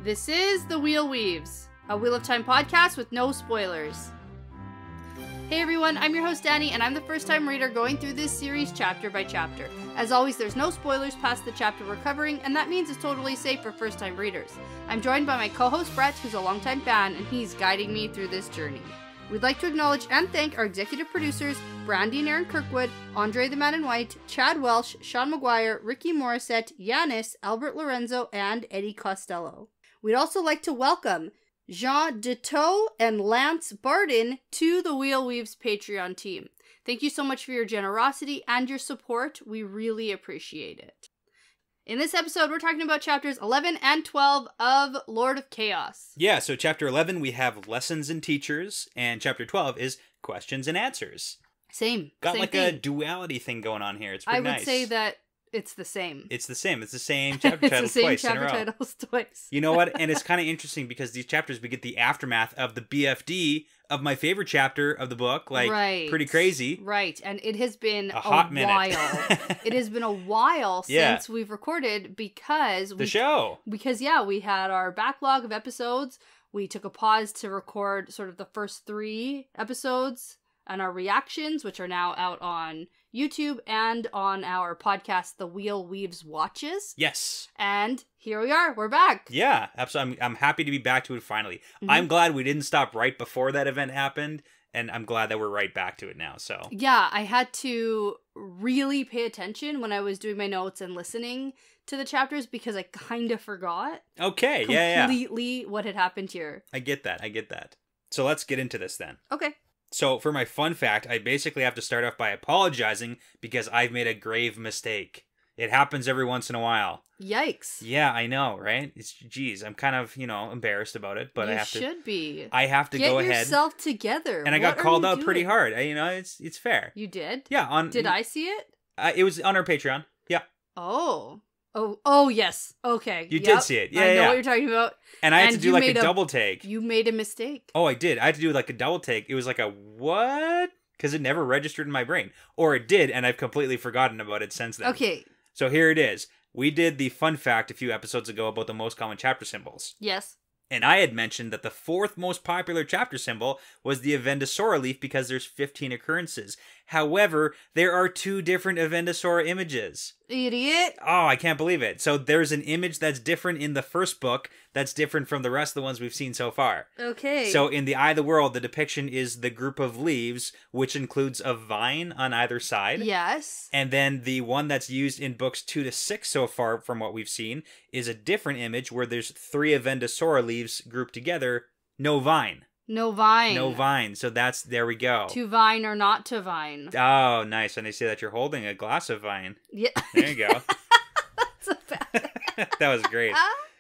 This is The Wheel Weaves, a Wheel of Time podcast with no spoilers. Hey everyone, I'm your host Dani, and I'm the first-time reader going through this series chapter by chapter. As always, there's no spoilers past the chapter we're covering, and that means it's totally safe for first-time readers. I'm joined by my co-host Brett, who's a longtime fan, and he's guiding me through this journey. We'd like to acknowledge and thank our executive producers, Brandy and Aaron Kirkwood, Andre the Man in White, Chad Welsh, Sean McGuire, Rikky Morrisette, Yanis, Albert Lorenzo, and Eddie Costello. We'd also like to welcome Ch.12 and Lance Barden to the Wheel Weaves Patreon team. Thank you so much for your generosity and your support. We really appreciate it. In this episode, we're talking about chapters 11 and 12 of Lord of Chaos. Yeah, so chapter 11, we have Lessons and Teachers, and chapter 12 is Questions and Answers. Same. Got same like thing. a duality thing going on here. It's pretty nice. I would say that it's the same. It's the same. It's the same chapter titles twice in a row. It's the same chapter titles twice. You know what? And it's kind of interesting because these chapters, we get the aftermath of the BFD of my favorite chapter of the book. Like, right. Pretty crazy. Right. And it has been a hot minute. while. It has been a while since we've recorded because... The show. Because, we had our backlog of episodes. We took a pause to record sort of the first 3 episodes and our reactions, which are now out on YouTube and on our podcast, The Wheel Weaves Watches. Yes. And here we are. We're back. Yeah, absolutely. I'm happy to be back to it finally. Mm-hmm. I'm glad we didn't stop right before that event happened, and I'm glad that we're right back to it now. So yeah, I had to really pay attention when I was doing my notes and listening to the chapters because I kind of forgot. Okay, completely what had happened here. I get that. So let's get into this then. Okay. So for my fun fact, I basically have to start off by apologizing because I've made a grave mistake. It happens every once in a while. Yikes. Yeah, I know, right? Geez, I'm kind of, embarrassed about it, but I have to. You should be. I have to go ahead. Get yourself together. And I got called out pretty hard. It's fair. You did? Yeah. Did I see it? It was on our Patreon. Yeah. Oh, yes. Okay. You did see it. Yeah, I know what you're talking about. And I had to do like a double take. You made a mistake. Oh, I did. I had to do like a double take. It was like a what? Because it never registered in my brain. Or it did, and I've completely forgotten about it since then. Okay. So here it is. We did the fun fact a few episodes ago about the most common chapter symbols. Yes. And I had mentioned that the 4th most popular chapter symbol was the Avendosora leaf because there's 15 occurrences. However, there are 2 different Avendosora images. Idiot. Oh, I can't believe it. So there's an image that's different in the first book that's different from the rest of the ones we've seen so far. Okay. So in the Eye of the World, the depiction is the group of leaves, which includes a vine on either side. Yes. And then the one that's used in books 2 to 6 so far from what we've seen is a different image where there's 3 Avendosora leaves grouped together. No vine. No vine. No vine. So there we go. To vine or not to vine. Oh, nice. And they say that you're holding a glass of vine. Yeah. There you go. That's a bad. That was great.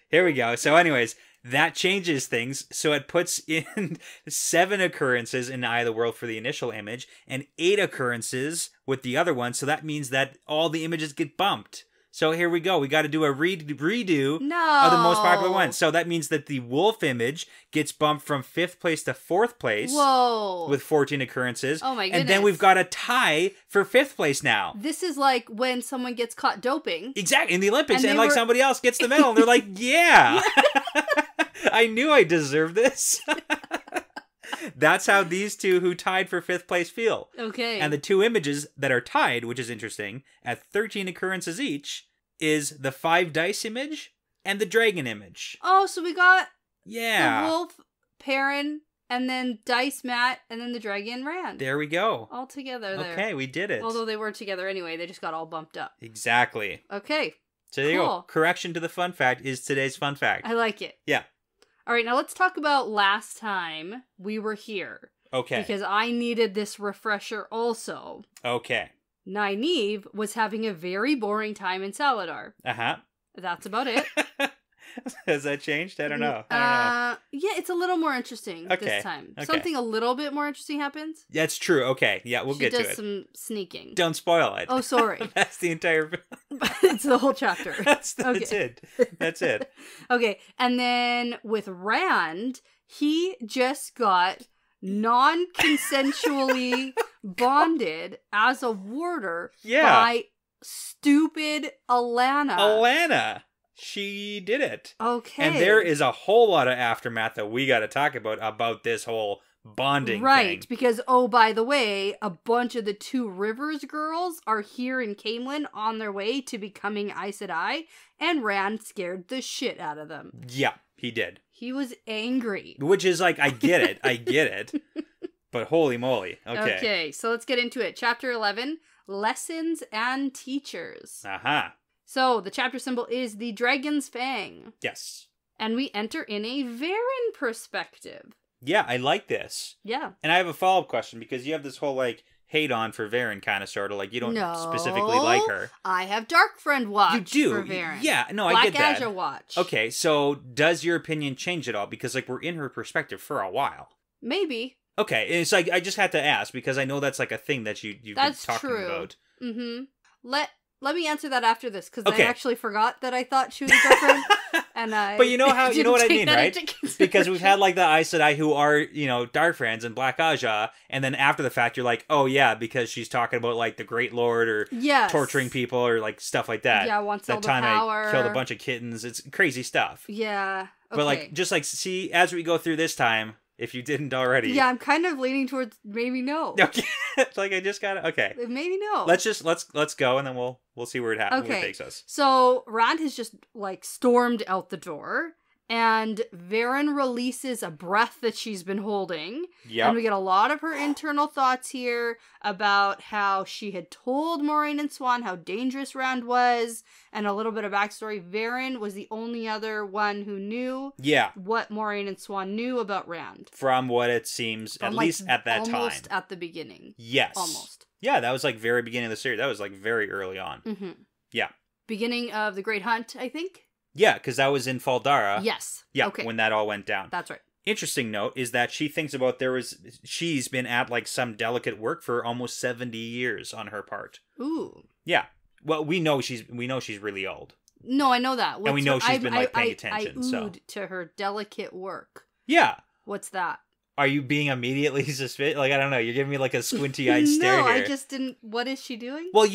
Here we go. So anyways, that changes things. So it puts in 7 occurrences in the Eye of the World for the initial image and 8 occurrences with the other one. So that means that all the images get bumped. So here we go. We got to do a redo of the most popular ones. So that means that the wolf image gets bumped from 5th place to 4th place. Whoa. With 14 occurrences. Oh my goodness. And then we've got a tie for 5th place now. This is like when someone gets caught doping. Exactly. In the Olympics. And like somebody else gets the medal. And they're like, yeah. I knew I deserved this. That's how these 2 who tied for 5th place feel. Okay. And the 2 images that are tied, which is interesting, at 13 occurrences each, is the 5 dice image and the dragon image. Oh, so we got the wolf, Perrin, and then Dice Matt, and then the dragon Rand. There we go. All together there. Okay, we did it. Although they were together anyway, they just got all bumped up. Exactly. Okay. So there you go. Correction to the fun fact is today's fun fact. I like it. Yeah. All right, now let's talk about last time we were here. Okay. Because I needed this refresher also. Okay. Nynaeve was having a very boring time in Saladar. Uh-huh. That's about it. Has that changed? I don't know. Yeah, it's a little more interesting this time. Okay. Something a little bit more interesting happens. That's true. Okay. Yeah, we'll get to it. She does some sneaking. Don't spoil it. Oh, sorry. That's the entire... It's the whole chapter. That's it. That's it. Okay, and then with Rand, he just got non-consensually bonded as a warder by stupid Alana. she did it. Okay. And there is a whole lot of aftermath that we got to talk about this whole bonding right, thing. Because, oh, by the way, a bunch of the Two Rivers girls are here in Camelin on their way to becoming Aes Sedai, and Rand scared the shit out of them. Yeah, he did. He was angry. Which is like, I get it. But holy moly. Okay. Okay, so let's get into it. Chapter 11, Lessons and Teachers. Aha. So, the chapter symbol is the Dragon's Fang. Yes. And we enter in a Varen perspective. Yeah, I like this. Yeah. And I have a follow-up question, because you have this whole, like, hate on for Varen kind of, sort of, like, you don't specifically like her. I have Dark Friend watch you do. for Varen. Yeah, no, Black I get that. Azure watch. Okay, so does your opinion change at all? Because, like, we're in her perspective for a while. Maybe. Okay, and it's like, I just had to ask, because I know that's, like, a thing that you've been talking about. Mm-hmm. Let me answer that after this, because Okay. I actually forgot that I thought she was a girlfriend. But you know what I mean, right? Because we've had like the Aes Sedai who are, Dark Friends and Black Aja, and then after the fact you're like, oh yeah, because she's talking about like the Great Lord or torturing people or like stuff like that. Yeah, wants all that the time power. I killed a bunch of kittens. It's crazy stuff. Yeah. Okay. But like, just like, see, as we go through this time, if you didn't already. Yeah, I'm kind of leaning towards maybe no. Okay. Like I just gotta, okay. Maybe no. Let's go, and then we'll see where it where it takes us. So Rand has just like stormed out the door, and Varen releases a breath that she's been holding. Yeah. And we get a lot of her internal thoughts here about how she had told Moiraine and Swan how dangerous Rand was, and a little bit of backstory. Varen was the only other one who knew what Moiraine and Swan knew about Rand. From what it seems, at least at that time. Almost at the beginning. Yes. Almost. Yeah, that was like very beginning of the series. That was like very early on. Mm-hmm. Yeah. Beginning of the Great Hunt, I think. Yeah, because that was in Faldara. Yes. Yeah, okay. When that all went down. That's right. Interesting note is that she thinks about she's been at like some delicate work for almost 70 years on her part. Ooh. Yeah. Well, we know she's really old. No, I know that. And we know she's been like paying attention. I oohed to her delicate work. Yeah. What's that? Are you being immediately suspicious? Like, I don't know. You're giving me like a squinty-eyed stare here. No, I just didn't. What is she doing? Well,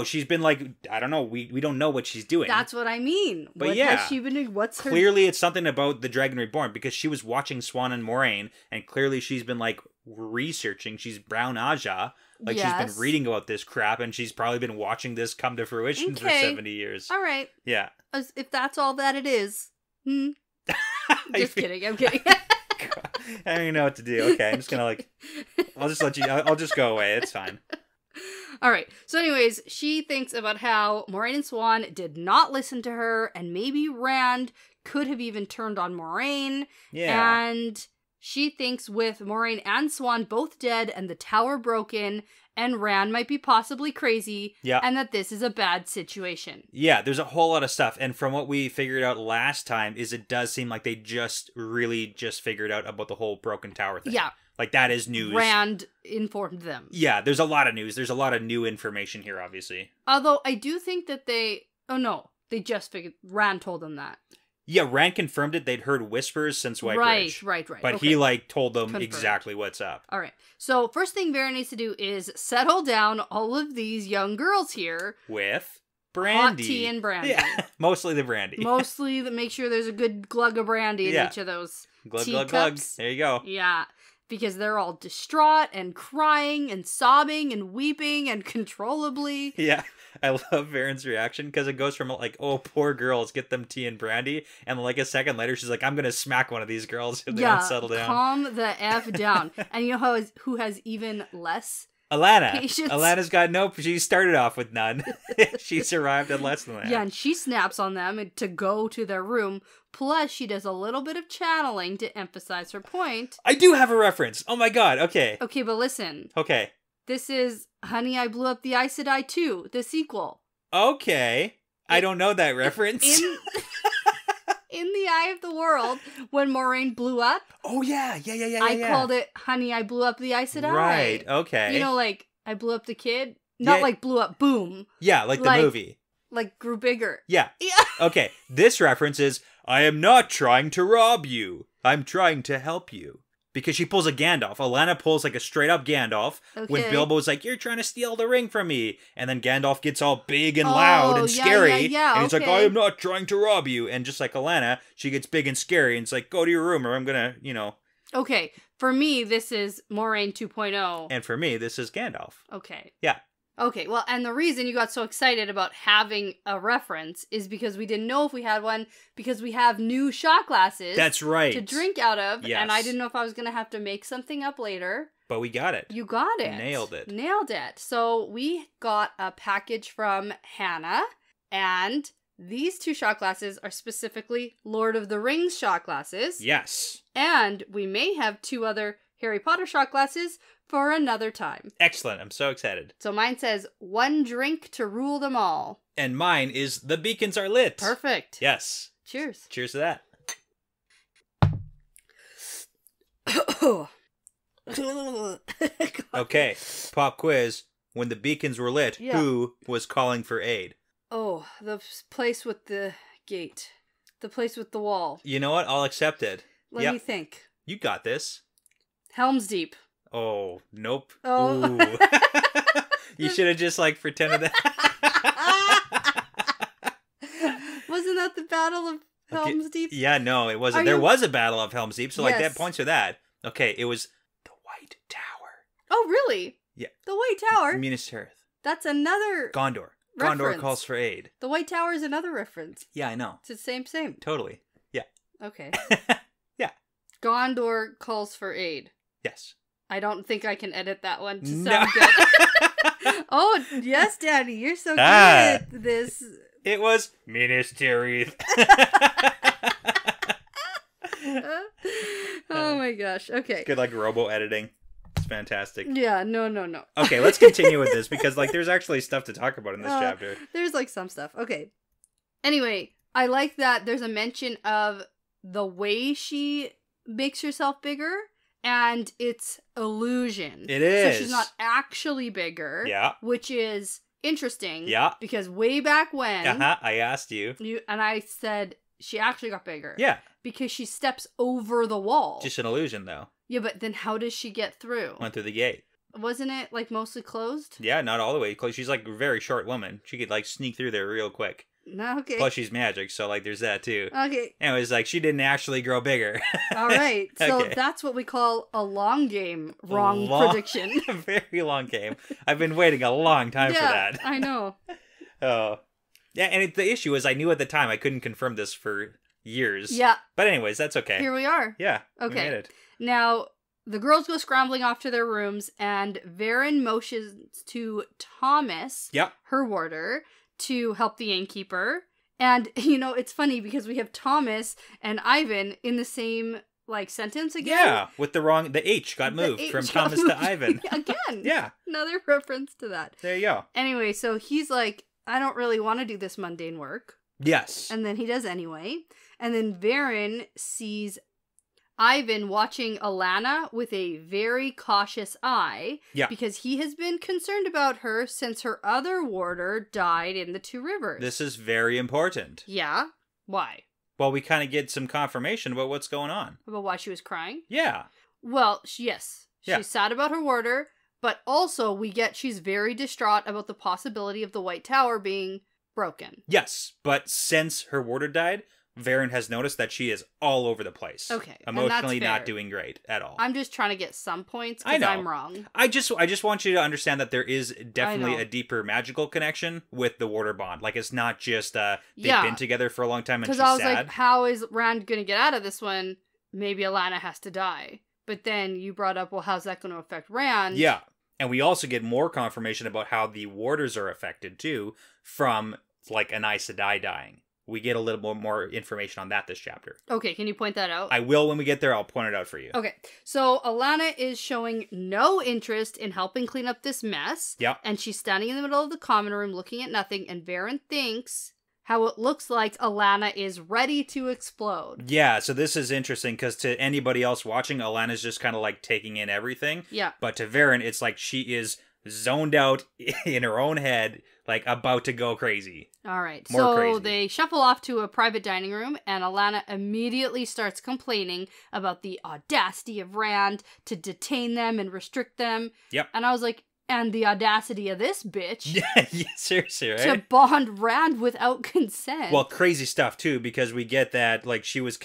she's been like, I don't know. We don't know what she's doing. That's what I mean. But what has she been doing? What's her... Clearly it's something about the Dragon Reborn, because she was watching Swan and Moiraine, and clearly she's been like researching. She's Brown Aja. Like, she's been reading about this crap, and she's probably been watching this come to fruition for 70 years. All right. Yeah. If that's all that it is. Just kidding. I'm kidding. I don't even know what to do. Okay, I'm just gonna I'll just let you, I'll just go away. It's fine. All right. So anyways, she thinks about how Moiraine and Swan did not listen to her, and maybe Rand could have even turned on Moiraine. Yeah. And she thinks with Moiraine and Swan both dead and the tower broken, and Rand might be possibly crazy, and that this is a bad situation. Yeah, there's a whole lot of stuff, and from what we figured out last time is it does seem like they just figured out about the whole broken tower thing. Yeah. Like, that is news. Rand informed them. Yeah, there's a lot of news. There's a lot of new information here, obviously. Although, I do think that they just figured, Rand told them that. Yeah, Rand confirmed it. They'd heard whispers since White Ridge. Right. But he, told them exactly what's up. All right. So, first thing Varen needs to do is settle down all of these young girls here. With Brandy. Hot tea and brandy. Yeah, mostly the brandy. Mostly make sure there's a good glug of brandy in each of those tea cups. There you go. Yeah. Because they're all distraught and crying and sobbing and weeping uncontrollably. Yeah. I love Varen's reaction, because it goes from like, oh, poor girls, get them tea and brandy, and like a second later she's like, I'm gonna smack one of these girls if they don't settle down. Calm the F down. And you know who has even less Alana. patience? Alana's got she started off with none. She's arrived at less than that. Yeah, and she snaps on them to go to their room. Plus, she does a little bit of channeling to emphasize her point. I do have a reference. Oh my god, okay. Okay, but listen. Okay. This is Honey, I Blew Up the Aes Sedai 2, the sequel. Okay. I don't know that reference. In the Eye of the World, when Moiraine blew up. Oh, yeah. I called it Honey, I Blew Up the Aes Sedai. Right, okay. You know, like, I blew up the kid? Not like blew up, boom. Yeah, like the movie. Like, grew bigger. Yeah. Okay, this reference is, I am not trying to rob you. I'm trying to help you. because she pulls a Gandalf. Alana pulls like a straight up Gandalf when Bilbo's like, "You're trying to steal the ring from me," and then Gandalf gets all big and loud and scary, and he's like, "I am not trying to rob you." And just like Alana, she gets big and scary, and it's like, "Go to your room, or I'm gonna, you know." Okay, for me, this is Moraine 2.0. And for me, this is Gandalf. Okay. Yeah. Okay, well, and the reason you got so excited about having a reference is because we didn't know if we had one, because we have new shot glasses. That's right. To drink out of, yes. And I didn't know if I was going to have to make something up later. But we got it. You got it. Nailed it. Nailed it. So we got a package from Hannah, and these 2 shot glasses are specifically Lord of the Rings shot glasses. Yes. And we may have 2 other Harry Potter shot glasses for another time. Excellent. I'm so excited. So mine says, 1 drink to rule them all. And mine is the beacons are lit. Perfect. Yes. Cheers. Cheers to that. Okay, pop quiz. When the beacons were lit, who was calling for aid? Oh, the place with the gate. The place with the wall. You know what? I'll accept it. Let me think. You got this. Helm's Deep. Oh, nope. Oh. Ooh. You should have just, like, pretended that. Wasn't that the Battle of Helm's Deep? Yeah, no, it wasn't. There was a Battle of Helm's Deep, so, like, that points to that. Okay, it was the White Tower. Oh, really? Yeah. The White Tower? Minas Tirith. That's another Gondor. reference. Gondor calls for aid. The White Tower is another reference. Yeah, I know. It's the same. Totally. Yeah. Okay. Yeah. Gondor calls for aid. Yes. I don't think I can edit that one to sound good. Oh, yes, Daddy. You're so good at this. It was Minas Tirith. Oh my gosh. Okay. It's good, like, robo editing. It's fantastic. Yeah, no. Okay, let's continue with this because, like, there's actually stuff to talk about in this chapter. There's, like, some stuff. Okay. Anyway, I like that there's a mention of the way she makes herself bigger, and it's illusion. It is. So she's not actually bigger. Yeah. Which is interesting. Yeah. Because way back when... I asked you. And I said she actually got bigger. Yeah. Because she steps over the wall. Just an illusion, though. Yeah, but then how does she get through? Went through the gate. Wasn't it, like, mostly closed? Yeah, not all the way closed. She's, like, a very short woman. She could, like, sneak through there real quick. No, okay. Plus, she's magic, so, like, there's that, too. Okay. Anyways, like, she didn't actually grow bigger. All right. So Okay. That's what we call a long game wrong prediction. A very long game. I've been waiting a long time for that. I know. Oh. Yeah, and the issue is I knew at the time I couldn't confirm this for years. Yeah. But anyways, that's okay. Here we are. Yeah. Okay. We made it. Now, the girls go scrambling off to their rooms, and Varen motions to Thomas, her warder, to help the innkeeper. And, you know, it's funny because we have Thomas and Ivan in the same, like, sentence again. Yeah, with the H got moved from Thomas to Ivan. Again. Yeah. Another reference to that. There you go. Anyway, so he's like, I don't really want to do this mundane work. Yes. And then he does anyway. And then Varen sees Ivan watching Alana with a very cautious eye. Yeah. Because he has been concerned about her since her other warder died in the Two Rivers. This is very important. Yeah? Why? Well, we kind of get some confirmation about what's going on. About why she was crying? Yeah. Well, yes. Yeah. She's sad about her warder, but also we get she's very distraught about the possibility of the White Tower being broken. Yes, but since her warder died, Varen has noticed that she is all over the place. Okay. Emotionally not doing great at all. I'm just trying to get some points because I'm wrong. I just want you to understand that there is definitely a deeper magical connection with the warder bond. Like, it's not just they've been together for a long time and she's sad. Because I was like, how is Rand going to get out of this one? Maybe Alana has to die. But then you brought up, well, how's that going to affect Rand? Yeah. And we also get more confirmation about how the warders are affected, too, from, like, an Aes Sedai dying. We get a little more information on that this chapter. Okay, can you point that out? I will when we get there. I'll point it out for you. Okay, so Alana is showing no interest in helping clean up this mess. Yeah. And she's standing in the middle of the common room looking at nothing, and Varen thinks how it looks like Alana is ready to explode. Yeah, so this is interesting because to anybody else watching, Alana's just kind of like taking in everything. Yeah. But to Varen, it's like she is zoned out in her own head, like about to go crazy. All right. More so crazy. they shuffle off to a private dining room, and Alana immediately starts complaining about the audacity of Rand to detain them and restrict them. Yep. And I was like, and the audacity of this bitch Yeah, seriously, right? to bond Rand without consent. Well, crazy stuff too, because we get that like she was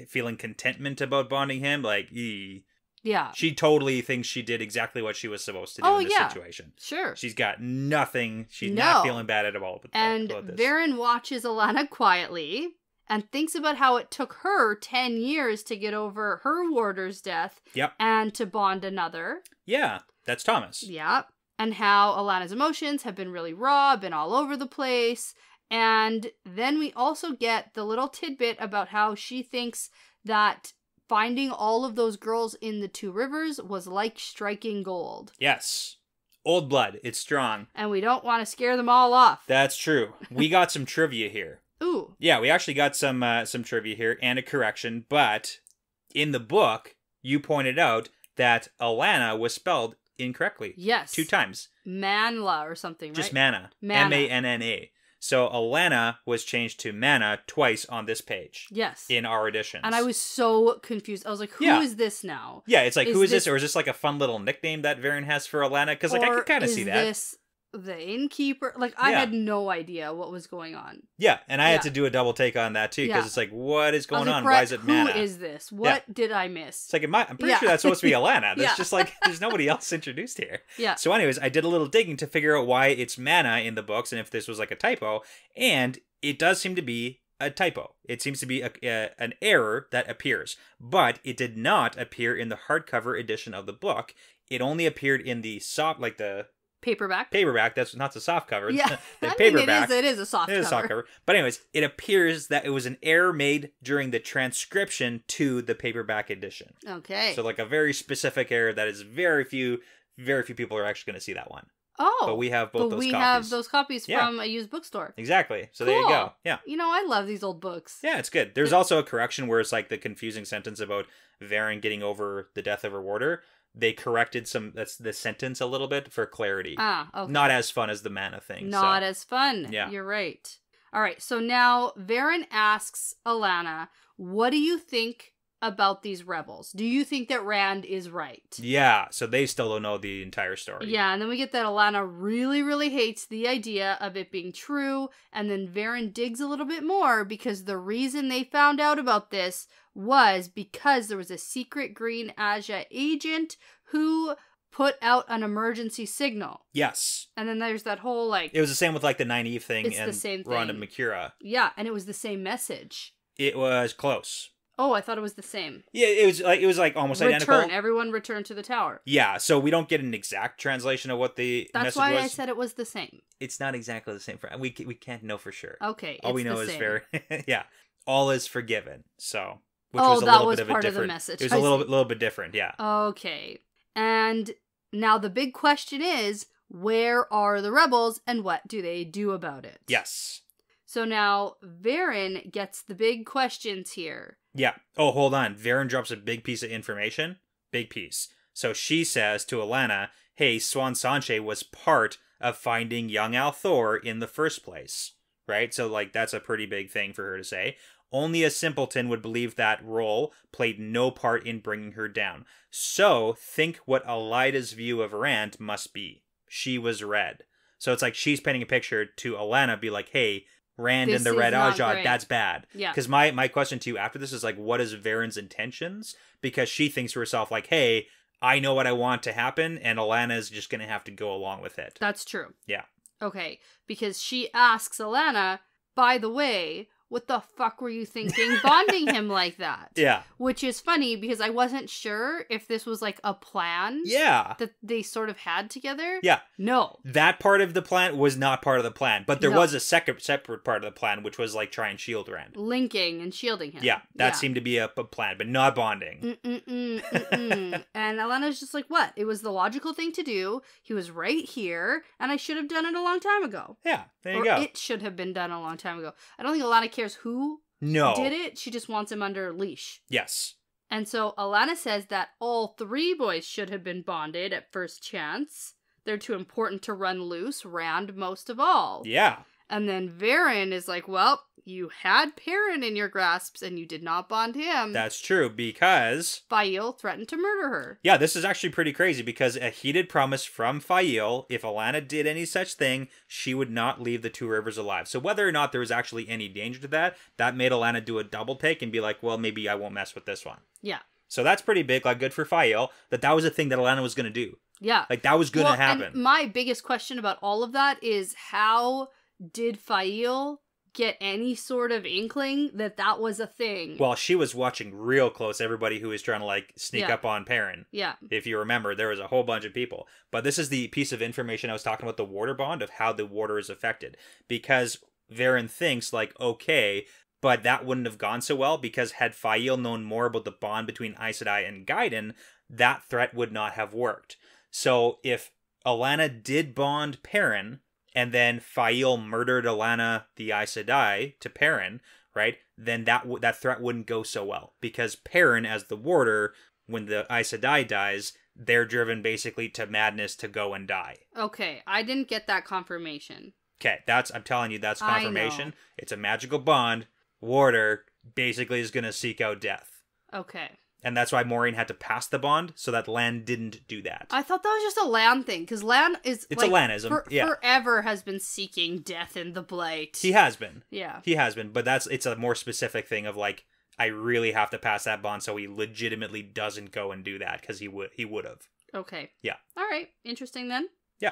feeling contentment about bonding him. Like, yeah, she totally thinks she did exactly what she was supposed to do in this situation. Sure. She's got nothing. She's not feeling bad at all. And Varen watches Alana quietly and thinks about how it took her 10 years to get over her warder's death. Yep. And to bond another. Yeah, that's Thomas. Yeah. And how Alana's emotions have been really raw, been all over the place. And then we also get the little tidbit about how she thinks that finding all of those girls in the Two Rivers was like striking gold. Yes. Old blood. It's strong. And we don't want to scare them all off. That's true. We got some trivia here. Ooh. Yeah, we actually got some trivia here and a correction, but in the book, you pointed out that Alana was spelled incorrectly. Yes. 2 times. Manla or something, right? Just Manna. Manna. Manna. So Alana was changed to Manna twice on this page. Yes. In our editions. And I was so confused. I was like, who is this now? Yeah, it's like, who is this? Or is this like a fun little nickname that Varen has for Alana? Because like, I could kind of see that. Is this the innkeeper? Like, I had no idea what was going on. Yeah, and I had to do a double take on that too, because it's like, what is going on? Brett, why is it Manna? Who is this? What did I miss? It's like, I'm pretty sure that's supposed to be Alana. There's just like, there's nobody else introduced here. Yeah. So anyways, I did a little digging to figure out why it's Manna in the books and if this was like a typo, and it does seem to be a typo. It seems to be an error that appears, but it did not appear in the hardcover edition of the book. It only appeared in the paperback. That's not the soft cover. Yeah. The I paperback. mean, it is a soft cover. It is a soft cover. But anyways, it appears that it was an error made during the transcription to the paperback edition. Okay. So like a very specific error that is very few people are actually going to see that one. Oh. But we have both those copies. We have those copies from a used bookstore. Exactly. So cool. there you go. Yeah. You know, I love these old books. Yeah, it's good. There's also a correction where it's like the confusing sentence about Varen getting over the death of her warder. They corrected the sentence a little bit for clarity. Okay. Not as fun as the Manna thing. Not as fun. Yeah. You're right. All right. So now Varen asks Alana, what do you think about these rebels? Do you think that Rand is right? Yeah. So they still don't know the entire story. Yeah. And then we get that Alana really, really hates the idea of it being true. And then Varen digs a little bit more because the reason they found out about this was because there was a secret Green Aja agent who put out an emergency signal. Yes. And then there's that whole like... It was the same with like the Nynaeve thing it's and the same Rhonda thing. McGuire. Yeah, and it was the same message. It was close. Oh, I thought it was the same. Yeah, it was like almost identical. Everyone return to the tower. Yeah, so we don't get an exact translation of what the message was. That's why I said it was the same. It's not exactly the same. We can't know for sure. Okay, all we know is very yeah. All is forgiven. So which was a that little was bit of part a of the different. message. It was a little bit different. Yeah. Okay, and now the big question is, where are the rebels, and what do they do about it? Yes. So now Varen gets the big questions here. Yeah. Oh, hold on. Varen drops a big piece of information. Big piece. So she says to Alana, hey, Swan Sanche was part of finding young Althor in the first place. Right? So, like, that's a pretty big thing for her to say. Only a simpleton would believe that role played no part in bringing her down. So, think what Elida's view of Rand must be. She was red. So it's like she's painting a picture to Alana, be like, hey, Rand and the Red Aja, that's bad. Yeah. Because my question to you after this is like, what is Varen's intentions? Because she thinks to herself like, hey, I know what I want to happen, and Alana's just going to have to go along with it. That's true. Yeah. Okay, because she asks Alana, by the way, what the fuck were you thinking bonding him like that? Yeah. Which is funny because I wasn't sure if this was like a plan. Yeah. That they sort of had together. Yeah. No. That part of the plan was not part of the plan, but there was a separate part of the plan, which was like try and shield Rand. Linking and shielding him. Yeah. That seemed to be a plan, but not bonding. And Alana's just like, what? It was the logical thing to do. He was right here, and I should have done it a long time ago. Yeah. There you go. It should have been done a long time ago. I don't think Alana cares who did it. She just wants him under leash. Yes. And so Alana says that all 3 boys should have been bonded at first chance. they're too important to run loose, Rand most of all. Yeah. And then Varen is like, well, you had Perrin in your grasps and you did not bond him. That's true, because Fael threatened to murder her. Yeah, this is actually pretty crazy, because a heated promise from Fael, if Alanna did any such thing, she would not leave the Two Rivers alive. So whether or not there was actually any danger to that made Alanna do a double take and be like, well, maybe I won't mess with this one. Yeah. So that's pretty big, like, good for Fael, that was a thing that Alanna was going to do. Yeah. Like, that was going to happen. And my biggest question about all of that is, how did Fael get any sort of inkling that was a thing? Well, she was watching real close everybody who was trying to, like, sneak up on Perrin. Yeah. If you remember, there was a whole bunch of people. But this is the piece of information I was talking about, the water bond, of how the water is affected. Because Varen thinks, like, okay, but that wouldn't have gone so well, because had Fael known more about the bond between Aes Sedai and Gaiden, that threat would not have worked. So if Alanna did bond Perrin, and then Fael murdered Alanna the Aes Sedai to Perrin, right? Then that threat wouldn't go so well, because Perrin, as the warder, when the Aes Sedai dies, they're driven basically to madness to go and die. Okay, I didn't get that confirmation. Okay, I'm telling you, that's confirmation. It's a magical bond. Warder basically is going to seek out death. Okay. And that's why Maureen had to pass the bond, so that Lan didn't do that. I thought that was just a Lan thing, because Lan is... It's like, a Lanism, yeah. Forever has been seeking death in the Blight. He has been. Yeah. He has been, but it's a more specific thing of, like, I really have to pass that bond, so he legitimately doesn't go and do that, because he would have. Okay. Yeah. All right. Interesting, then. Yeah.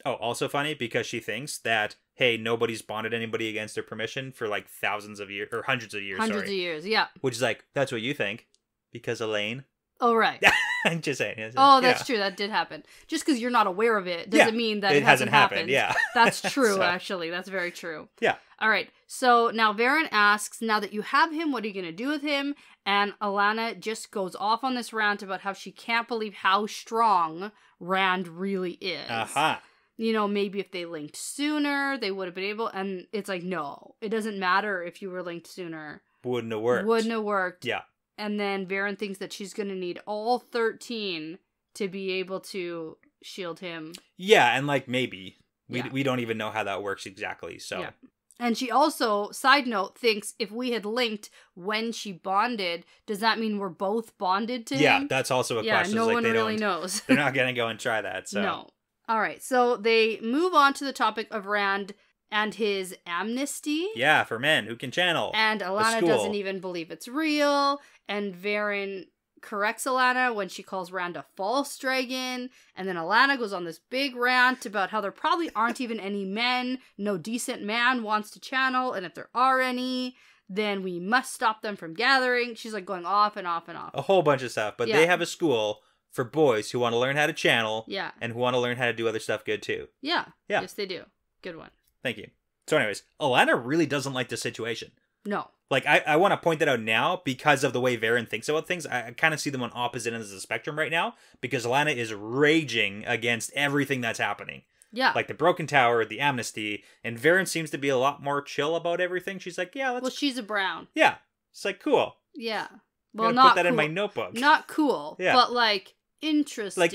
Oh, also funny, because she thinks that, hey, nobody's bonded anybody against their permission for, like, thousands of years, or hundreds of years, Hundreds of years, yeah. Which is like, that's what you think. Because Elaine. Oh, right. I'm just saying. Oh, that's true. That did happen. Just because you're not aware of it doesn't mean that it hasn't happened. Yeah. That's true, actually. That's very true. Yeah. All right. So now Varen asks, now that you have him, what are you going to do with him? And Alanna just goes off on this rant about how she can't believe how strong Rand really is. Uh-huh. You know, maybe if they linked sooner, they would have been able. And it's like, no, it doesn't matter if you were linked sooner. Wouldn't have worked. Wouldn't have worked. Yeah. And then Varen thinks that she's going to need all 13 to be able to shield him. Yeah, and like maybe. We don't even know how that works exactly, so. Yeah. And she also, side note, thinks if we had linked when she bonded, does that mean we're both bonded to him? Yeah, that's also a question. Yeah, no like, one really knows. They're not going to go and try that, so. No. All right, so they move on to the topic of Rand and his amnesty. Yeah, for men who can channel. And Alanna doesn't even believe it's real. And Varen corrects Alanna when she calls Rand a false dragon. And then Alanna goes on this big rant about how there probably aren't even any men. No decent man wants to channel. And if there are any, then we must stop them from gathering. She's like going off and off and off. A whole bunch of stuff. But they have a school for boys who want to learn how to channel. Yeah. And who want to learn how to do other stuff good too. Yeah. Yes, they do. Good one. Thank you. So anyways, Alanna really doesn't like this situation. No. Like, I want to point that out now because of the way Varen thinks about things. I kind of see them on opposite ends of the spectrum right now because Alanna is raging against everything that's happening. Yeah. Like the Broken Tower, the amnesty, and Varen seems to be a lot more chill about everything. She's like, yeah, let's... Well, she's a brown. Yeah. It's like, cool. Yeah. Well, not put that in my notebook. Not cool. Yeah. But, like, interesting. Like,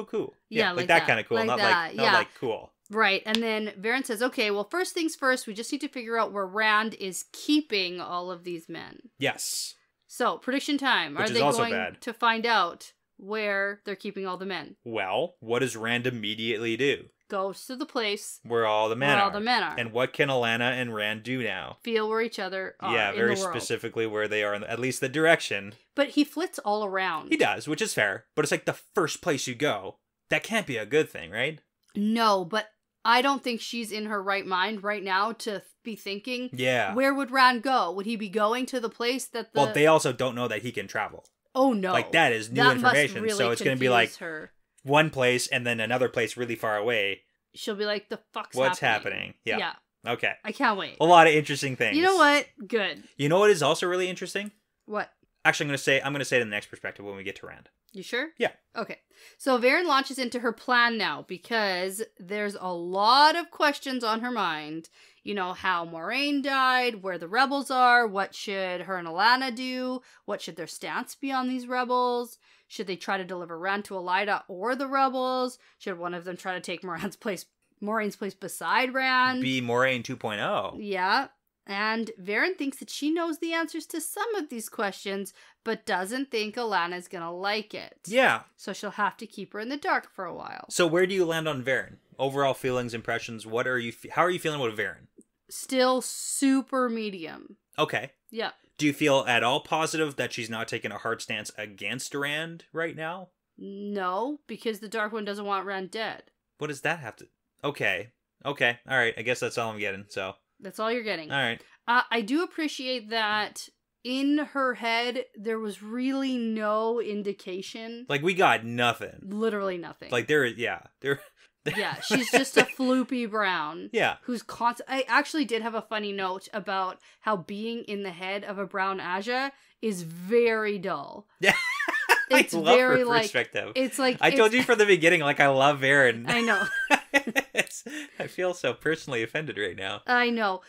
cool. Yeah, like that kind of cool. Like not that. not like cool. Right, and then Varen says, okay, well, first things first, we just need to figure out where Rand is keeping all of these men. Yes. So, prediction time. Which Are they going to find out where they're keeping all the men? Well, what does Rand immediately do? Goes to the place where all the men are. And what can Alanna and Rand do now? Feel where each other are. Yeah, very specifically where they are, at least the direction. But he flits all around. He does, which is fair. But it's like the first place you go. That can't be a good thing, right? No, but I don't think she's in her right mind right now to be thinking, where would Rand go? Would he be going to the place that the... Well, they also don't know that he can travel. Oh, no. Like, that is new information. Really so it's going to be like her. One place and then another place really far away. She'll be like, what's happening? Yeah. Okay. I can't wait. A lot of interesting things. You know what? Good. You know what is also really interesting? What? Actually, I'm gonna say it in the next perspective when we get to Rand. You sure? Yeah. Okay. So Varen launches into her plan now because there's a lot of questions on her mind. You know, how Moiraine died, where the rebels are, what should her and Alana do, what should their stance be on these rebels, should they try to deliver Rand to Elaida or the rebels, should one of them try to take Moraine's place beside Rand? Be Moiraine 2.0. Yeah. And Varen thinks that she knows the answers to some of these questions, but doesn't think Alana's gonna like it. Yeah. So she'll have to keep her in the dark for a while. So where do you land on Varen? Overall feelings, impressions, how are you feeling about Varen? Still super medium. Okay. Yeah. Do you feel at all positive that she's not taking a hard stance against Rand right now? No, because the Dark One doesn't want Rand dead. What does that have to... Okay. Alright, I guess that's all I'm getting, so... That's all you're getting. Alright. I do appreciate that in her head, there was really no indication. Like, we got nothing. Literally nothing. Like, yeah, she's just a floopy brown. Yeah. Who's I actually did have a funny note about how being in the head of a brown Aja is very dull. Yeah. It's I love very her like perspective. It's like I told you from the beginning, like, I love Varen. I know. I feel so personally offended right now. I know.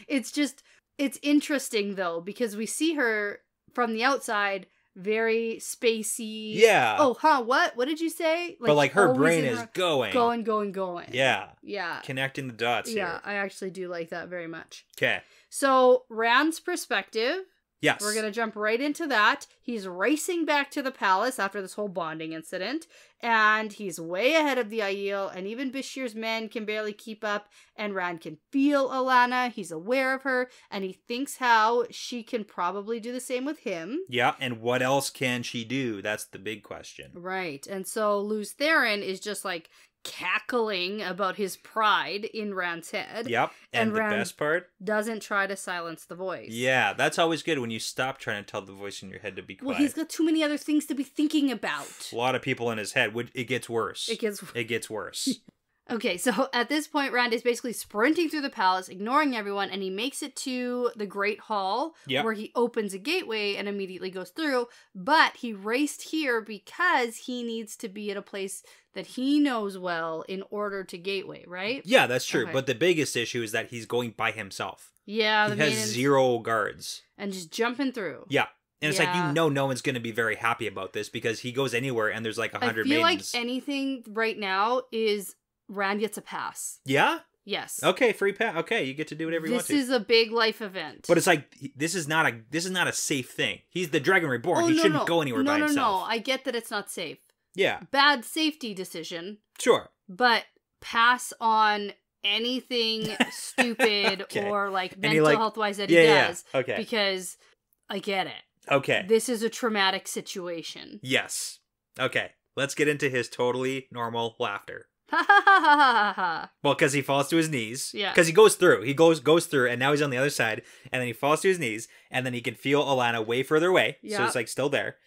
It's interesting though, because we see her from the outside very spacey. Yeah. Oh, huh, what? What did you say? But like her brain is going. Going. Yeah. Yeah. Connecting the dots here. Yeah, I actually do like that very much. Okay. So, Rand's perspective. Yes. We're going to jump right into that. He's racing back to the palace after this whole bonding incident, and he's way ahead of the Aiel, and even Bashir's men can barely keep up, and Rand can feel Alana, he's aware of her, and he thinks how she can probably do the same with him. Yeah, and what else can she do? That's the big question. Right, and so Lews Therin is just like cackling about his pride in Rand's head. Yep, and the Rand best part? doesn't try to silence the voice. Yeah, that's always good when you stop trying to tell the voice in your head to be quiet. Well, he's got too many other things to be thinking about. A lot of people in his head. It gets worse. It gets worse. Okay, so at this point, Rand is basically sprinting through the palace, ignoring everyone, and he makes it to the Great Hall, where he opens a gateway and immediately goes through, but he raced here because he needs to be at a place that he knows well in order to gateway, right? Yeah, that's true, Okay. but the biggest issue is that he's going by himself. Yeah, he has 0 guards. And just jumping through. Yeah. And it's like, no one's going to be very happy about this because he goes anywhere and there's like 100 maidens. I feel like anything right now is Rand gets a pass. Yeah? Yes. Okay, free pass. Okay, you get to do whatever you want to. This is a big life event. But it's like, this is not a safe thing. He's the Dragon Reborn. He shouldn't go anywhere by himself. No, I get that it's not safe. Yeah. Bad safety decision. Sure. But pass on anything stupid or like mental health wise that he does. Yeah. Okay. Because I get it. Okay. This is a traumatic situation. Yes. Okay. Let's get into his totally normal laughter. Ha ha ha ha ha. Well, because he falls to his knees. Yeah. Because he goes through. He goes through, and now he's on the other side, and then he falls to his knees, and then he can feel Alana way further away. Yeah. So it's like still there.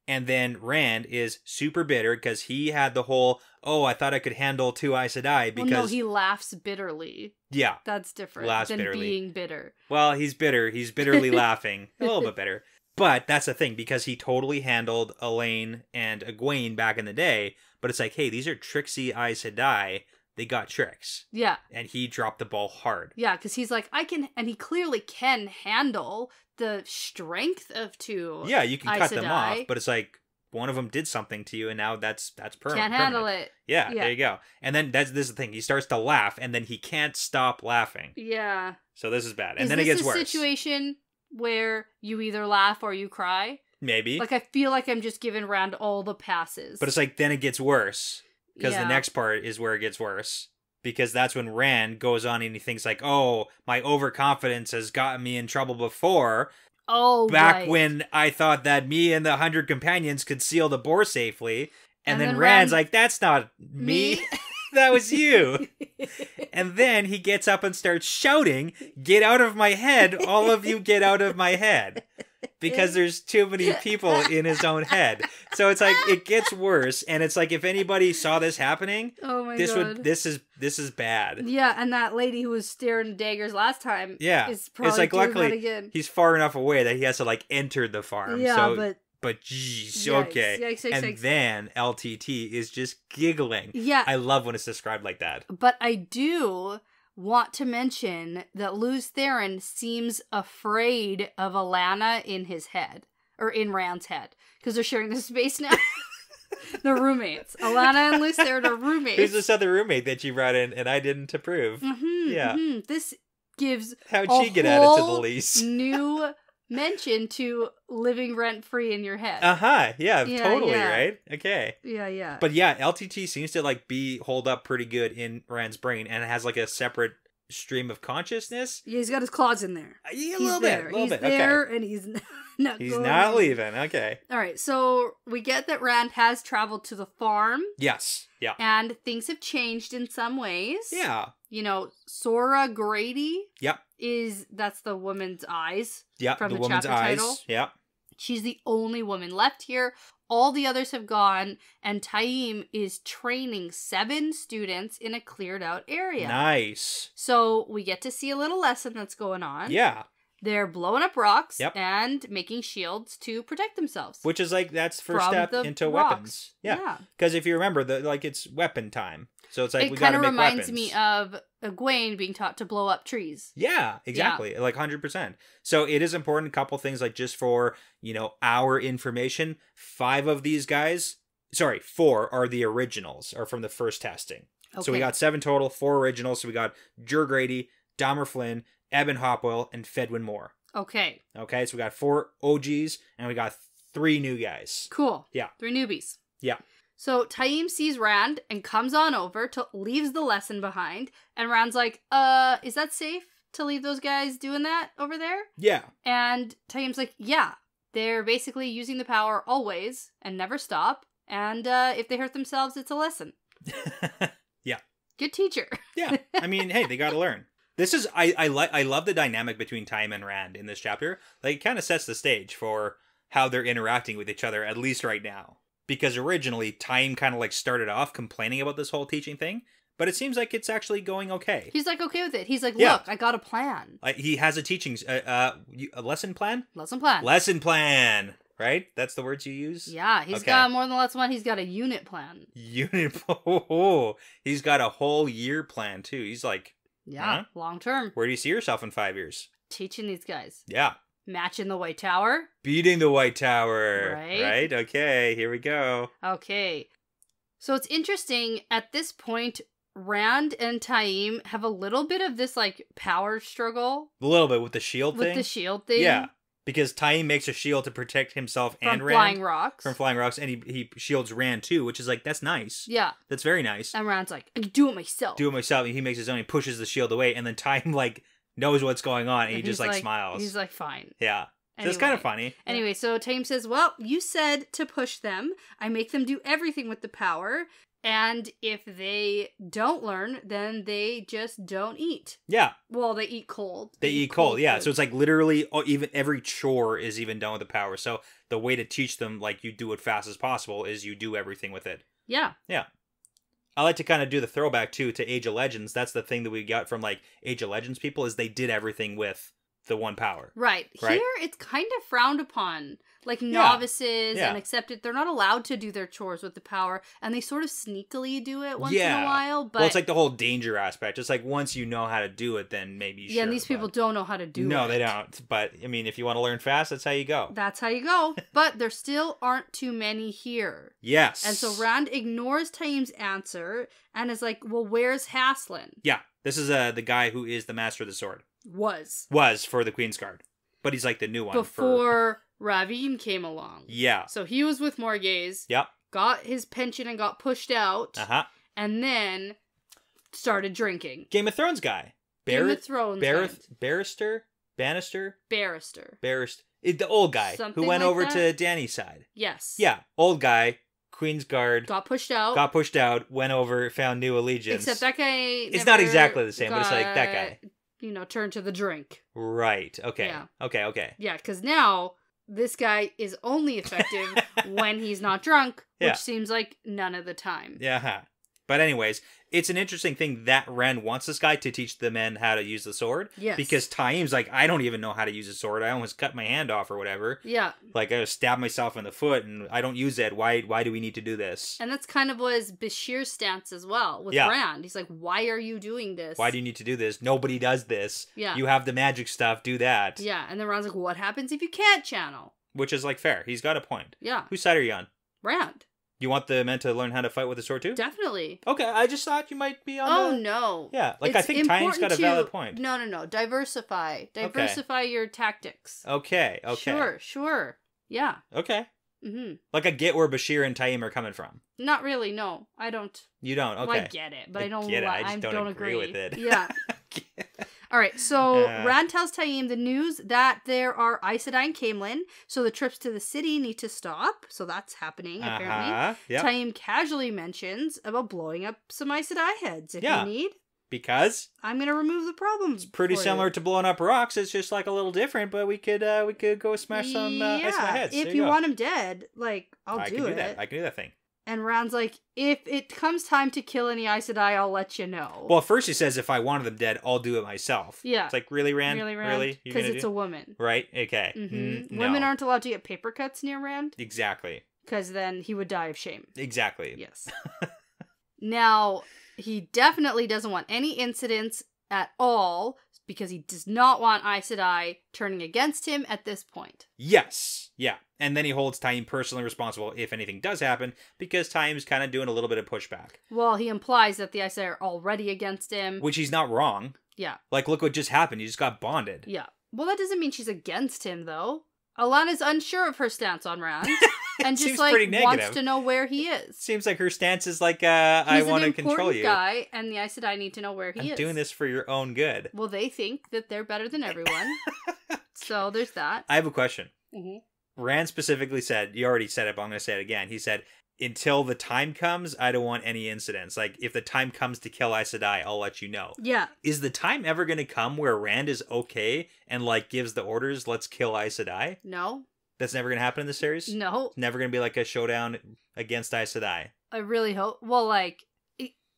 And then Rand is super bitter because he had the whole, I thought I could handle 2 Aes Sedai because... Well, no, he laughs bitterly. Yeah. That's different than bitterly. Being bitter. Well, he's bitter. He's bitterly laughing. A little bit bitter. But that's the thing, because he totally handled Elaine and Egwene back in the day. But it's like, hey, these are tricksy Aes Sedai. They got tricks. Yeah. And he dropped the ball hard. Yeah, because he's like, I can, and he clearly can handle the strength of 2 Yeah, you can Aes cut Sedai. them off, but it's like, one of them did something to you, and now that's permanent. Can't handle it. Yeah, there you go. And then this is the thing. He starts to laugh, and then he can't stop laughing. Yeah. So this is bad. And then it gets worse. Is this a situation where you either laugh or you cry? Maybe. Like, I feel like I'm just giving Rand all the passes. But it's like, then it gets worse. Because the next part is where it gets worse. Because that's when Rand goes on and he thinks like, my overconfidence has gotten me in trouble before. Oh, Back when I thought that me and the 100 companions could seal the boar safely. And then Rand's like, that's not me. That was you. And then he gets up and starts shouting, get out of my head. All of you get out of my head. because there's too many people in his own head. So it's like it gets worse, and it's like if anybody saw this happening, oh my God. this is bad. Yeah, and that lady who was staring daggers last time, is probably it's like doing luckily that again. He's far enough away that he has to like enter the farm. Yeah, so, but geez, okay. Yikes, and then LTT is just giggling. Yeah, I love when it's described like that. But I do want to mention that Luz Theron seems afraid of Alana in his head, or in Rand's head, because they're sharing the space now. They're roommates. Alana and Luz Theron are roommates. Who's this other roommate that you brought in and I didn't approve? This gives how'd she get added to the lease? New mention to living rent-free in your head. Yeah, totally, right? Okay. Yeah. But yeah, LTT seems to like hold up pretty good in Rand's brain, and it has like a separate stream of consciousness. Yeah, he's got his claws in there. Yeah, a little bit. He's there, and he's not He's not leaving. Okay. All right, so we get that Rand has traveled to the farm. Yes. Yeah. And things have changed in some ways. Yeah. You know, Sora Grady. Yep. That's the woman's eyes. Yep. From the woman's chapter eyes. title. Yep. She's the only woman left here. All the others have gone, and Taim is training 7 students in a cleared out area. Nice. So we get to see a little lesson that's going on. Yeah. They're blowing up rocks and making shields to protect themselves. Which is like, that's first step into rocks. Weapons. Yeah. Because if you remember, it's weapon time. So it's like, we gotta make weapons. It kind of reminds me of Egwene being taught to blow up trees. Yeah, exactly. Yeah. Like 100%. So it is important. A couple things, like just for, our information, 4 are the originals, are from the first testing. Okay. So we got 7 total, 4 originals. So we got Jur Grady, Dahmer Flynn, Eben Hopwell, and Fedwin Moore. Okay. Okay, so we got 4 OGs, and we got 3 new guys. Cool. Yeah. 3 newbies. Yeah. So Taim sees Rand and comes on over, leaves the lesson behind, and Rand's like, is that safe to leave those guys doing that over there? Yeah. And Taim's like, yeah, they're basically using the power always and never stop, and if they hurt themselves, it's a lesson. Yeah. Good teacher. Yeah. I mean, hey, they gotta learn. This is, I love the dynamic between Taim and Rand in this chapter. Like, it kind of sets the stage for how they're interacting with each other, at least right now. Because originally, Taim kind of like started off complaining about this whole teaching thing, but it seems like it's actually going okay. He's like okay with it. He's like, look, I got a plan. He has a teaching, a lesson plan? Lesson plan. Lesson plan, right? That's the words you use? Yeah, he's got more than lesson plan. He's got a unit plan. He's got a whole year plan too. He's like, long term. Where do you see yourself in 5 years? Teaching these guys. Yeah. Matching the White Tower. Beating the White Tower. Right? Okay, here we go. Okay. So it's interesting, at this point, Rand and Taim have a little bit of this, like, power struggle. A little bit with the shield thing? With the shield thing. Yeah. Because Taim makes a shield to protect himself and Rand. From flying rocks. From flying rocks, and he shields Rand too, which is like, that's nice. Yeah. That's very nice. And Rand's like, I can do it myself. And he makes his own, he pushes the shield away, and then Taim, like, knows what's going on, and he just, like, smiles. He's like, fine. Yeah. So it's kind of funny. Anyway, so Taim says, well, you said to push them. I make them do everything with the power. And if they don't learn, then they just don't eat. Yeah. Well, they eat cold. They eat cold, yeah. So it's like literally even every chore is even done with the power. So the way to teach them, like, you do it fast as possible is you do everything with it. Yeah. Yeah. I like to kind of do the throwback, too, to Age of Legends. That's the thing that we got from, like, Age of Legends people, is they did everything with the one power. Right. Here, it's kind of frowned upon. Like, novices and accepted. They're not allowed to do their chores with the power, and they sort of sneakily do it once in a while. But well, it's like the whole danger aspect. It's like, once you know how to do it, then maybe you should. Yeah, and these people don't know how to do it. No, they don't. But, I mean, if you want to learn fast, that's how you go. That's how you go. But there still aren't too many here. Yes. And so Rand ignores Taim's answer and is like, well, where's Haslin? Yeah. This is the guy who is the Master of the Sword. Was for the Queen's Guard. But he's like the new one. Before Ravine came along. Yeah. So he was with Morghese. Yep. Got his pension and got pushed out. Uh-huh. And then started drinking. Game of Thrones guy. Game of Thrones Barrister? Bannister? Barrister. The old guy. Something who went like over that? to Dany's side. Yes. Yeah. Old guy. Queen's Guard. Got pushed out. Went over, found new allegiance. Except that guy It's not exactly the same, but it's like that guy. Turned to the drink. Right. Okay. Yeah. Okay. Yeah, because now this guy is only effective when he's not drunk, which Yeah. seems like none of the time. Yeah. But anyways, it's an interesting thing that Rand wants this guy to teach the men how to use the sword. Yes. Because Taim's like, I don't even know how to use a sword. I almost cut my hand off or whatever. Yeah. Like, I stabbed myself in the foot and I don't use it. Why do we need to do this? And that's kind of was Bashir's stance as well with Yeah. Rand. He's like, why are you doing this? Why do you need to do this? Nobody does this. Yeah. You have the magic stuff. Do that. Yeah. And then Rand's like, what happens if you can't channel? Which is, like, fair. He's got a point. Yeah. Whose side are you on? Rand. You want the men to learn how to fight with a sword too? Definitely. Okay, I just thought you might be on Oh, no. Yeah, like, It's I think Taim's got a valid point. No. Diversify. Diversify your tactics. Okay. Sure. Yeah. Okay. Mm-hmm. Like, I get where Bashir and Taim are coming from. Not really, no. I don't. You don't? Okay. Well, I get it, but I don't get it. I I just don't agree with it. Yeah. All right, so Yeah. Rand tells Taim the news that there are Aes Sedai and Caemlyn, so the trips to the city need to stop. So that's happening, apparently. Yep. Taim casually mentions about blowing up some Aes Sedai heads if Yeah. you need. Because I'm going to remove the problem. it's pretty for similar you. to blowing up rocks. It's just like a little different, but we could go smash some Aes Sedai heads. If There you go. want him dead, like, I'll I do can it. do that. I can do that thing. And Rand's like, if it comes time to kill any Aes Sedai, I'll let you know. Well, first he says, if I wanted them dead, I'll do it myself. Yeah. It's like, really, Rand? Really, Rand? Really? You're Because gonna it's do- a woman. Right? Okay. Mm-hmm. No. Women aren't allowed to get paper cuts near Rand, Exactly. because then he would die of shame. Exactly. Yes. Now, he definitely doesn't want any incidents at all, because he does not want Aes Sedai turning against him at this point. Yes. Yeah. And then he holds Taim personally responsible if anything does happen, because Taim's kind of doing a little bit of pushback. Well, he implies that the Aes Sedai are already against him. Which he's not wrong. Yeah. Like, look what just happened. You just got bonded. Yeah. Well, that doesn't mean she's against him, though. Alana's unsure of her stance on Rand, and just Seems like pretty wants negative. to know where he is. Seems like her stance is like, I want to control you. He's an important guy, and the Aes Sedai need to know where he is. I'm doing this for your own good. Well, they think that they're better than everyone. So there's that. I have a question. Mm-hmm. Rand specifically said, you already said it, but I'm going to say it again. He said, until the time comes, I don't want any incidents. Like, if the time comes to kill Aes Sedai, I'll let you know. Yeah. Is the time ever going to come where Rand is okay and, like, gives the orders, let's kill Aes Sedai? No. That's never going to happen in the series? No. It's never going to be, like, a showdown against Aes Sedai. I really hope. Well, like,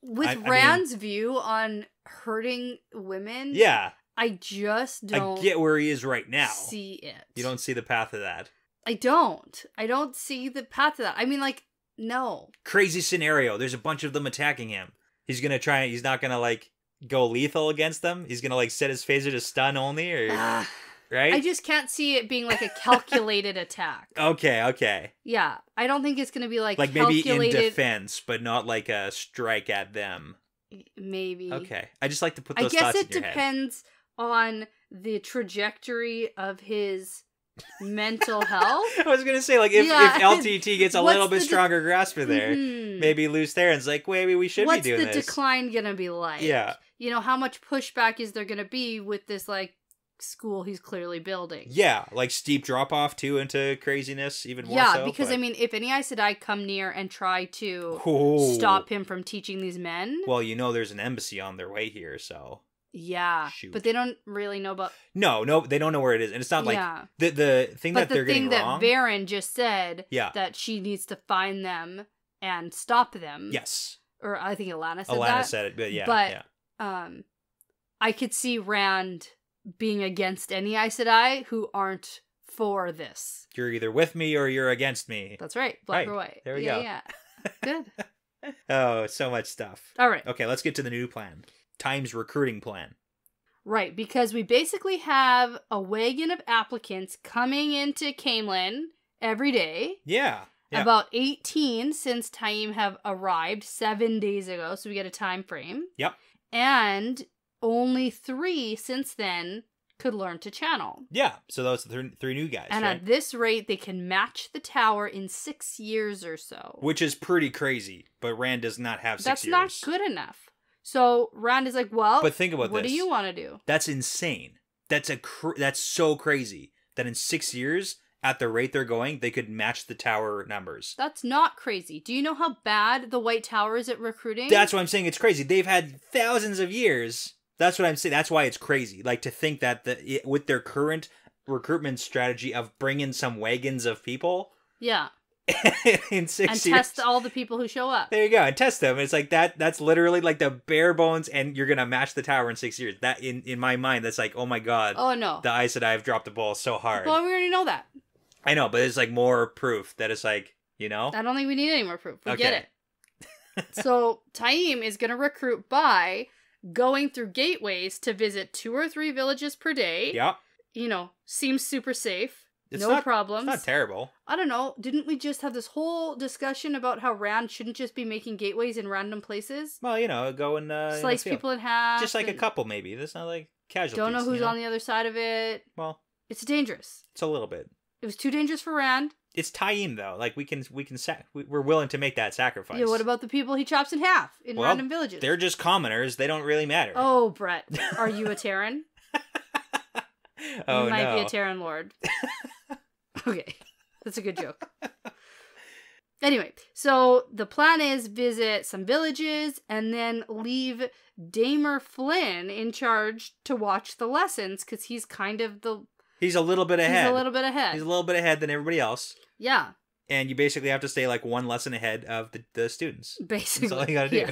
with I mean- Rand's view on hurting women, Yeah. I just don't I get where he is right now. see it. You don't see the path of that. I don't see the path to that. I mean, like, no. Crazy scenario. There's a bunch of them attacking him. He's not going to, like, go lethal against them. He's going to, like, set his phaser to stun only, or... right? I just can't see it being like a calculated attack. Okay. Yeah, I don't think it's going to be like Maybe in calculated... defense, but not like a strike at them. Maybe. Okay. I just like to put I those guess thoughts it in your head. depends on the trajectory of his mental health. I was going to say, like, if LTT gets a What's little bit the stronger grasp of there, Mhm. maybe Luce Theron's like, maybe we should What's be doing the this. decline going to be like? Yeah. You know, how much pushback is there going to be with this, like, school he's clearly building? Yeah, like steep drop off too into craziness, even more Yeah, so. because but... I mean, if any Aes Sedai come near and try to Ooh. stop him from teaching these men, Well, you know there's an embassy on their way here, so... yeah, Shoot. but they don't really know about... No, they don't know where it is. And it's not like... Yeah. The thing But that they're the getting thing wrong... that Varen just said, Yeah. that she needs to find them and stop them. Yes. Or I think Alana said Alana that. said it, but yeah. But, yeah. I could see Rand being against any Aes Sedai who aren't for this. You're either with me or you're against me. That's right. Black Right. or white. There we yeah, go. Yeah. Good. Oh, so much stuff. All right. Okay, let's get to the new plan. Time's recruiting plan. Right, because we basically have a wagon of applicants coming into Caemlyn every day. Yeah. About 18 since Taim have arrived 7 days ago, so we get a time frame. Yep. And only 3 since then could learn to channel. Yeah, so those are three new guys, And right? at this rate, they can match the tower in 6 years or so. Which is pretty crazy, but Rand does not have 6 years. That's not good enough. So Rand is like, well, But think about what this. do you want to do? That's insane. That's so crazy that in 6 years, at the rate they're going, they could match the tower numbers. That's not crazy. Do you know how bad the White Tower is at recruiting? That's what I'm saying. It's crazy. They've had thousands of years. That's what I'm saying. That's why it's crazy. Like, to think that with their current recruitment strategy of bring in some wagons of people. Yeah. In 6 years. And test all the people who show up. There you go. And test them. It's like that's literally like the bare bones, and you're going to match the tower in 6 years. That, in my mind, that's like, oh my God. Oh, no. The Aes Sedai have dropped the ball so hard. Well, we already know that. I know, but it's like more proof that it's like, you know? I don't think we need any more proof. We get it. So, Taim is going to recruit by going through gateways to visit 2 or 3 villages per day. Yeah. You know, seems super safe. It's no problems. It's not terrible. I don't know. Didn't we just have this whole discussion about how Rand shouldn't just be making gateways in random places? Well, you know, go and slice people in half. Just like a couple, maybe. That's not like casualties. Don't know who's on the other side of it. Well, it's dangerous. It's a little bit. It was too dangerous for Rand. It's Taim though. Like we're willing to make that sacrifice. Yeah. What about the people he chops in half in random villages? They're just commoners. They don't really matter. Oh, Brett, are you a Terran? Oh, you might be a Terran Lord. Okay, that's a good joke. Anyway, so the plan is visit some villages and then leave Damer Flynn in charge to watch the lessons because he's kind of He's a little bit ahead. He's a little bit ahead. He's a little bit ahead than everybody else. Yeah. And you basically have to stay like one lesson ahead of the students. Basically. That's all you gotta do.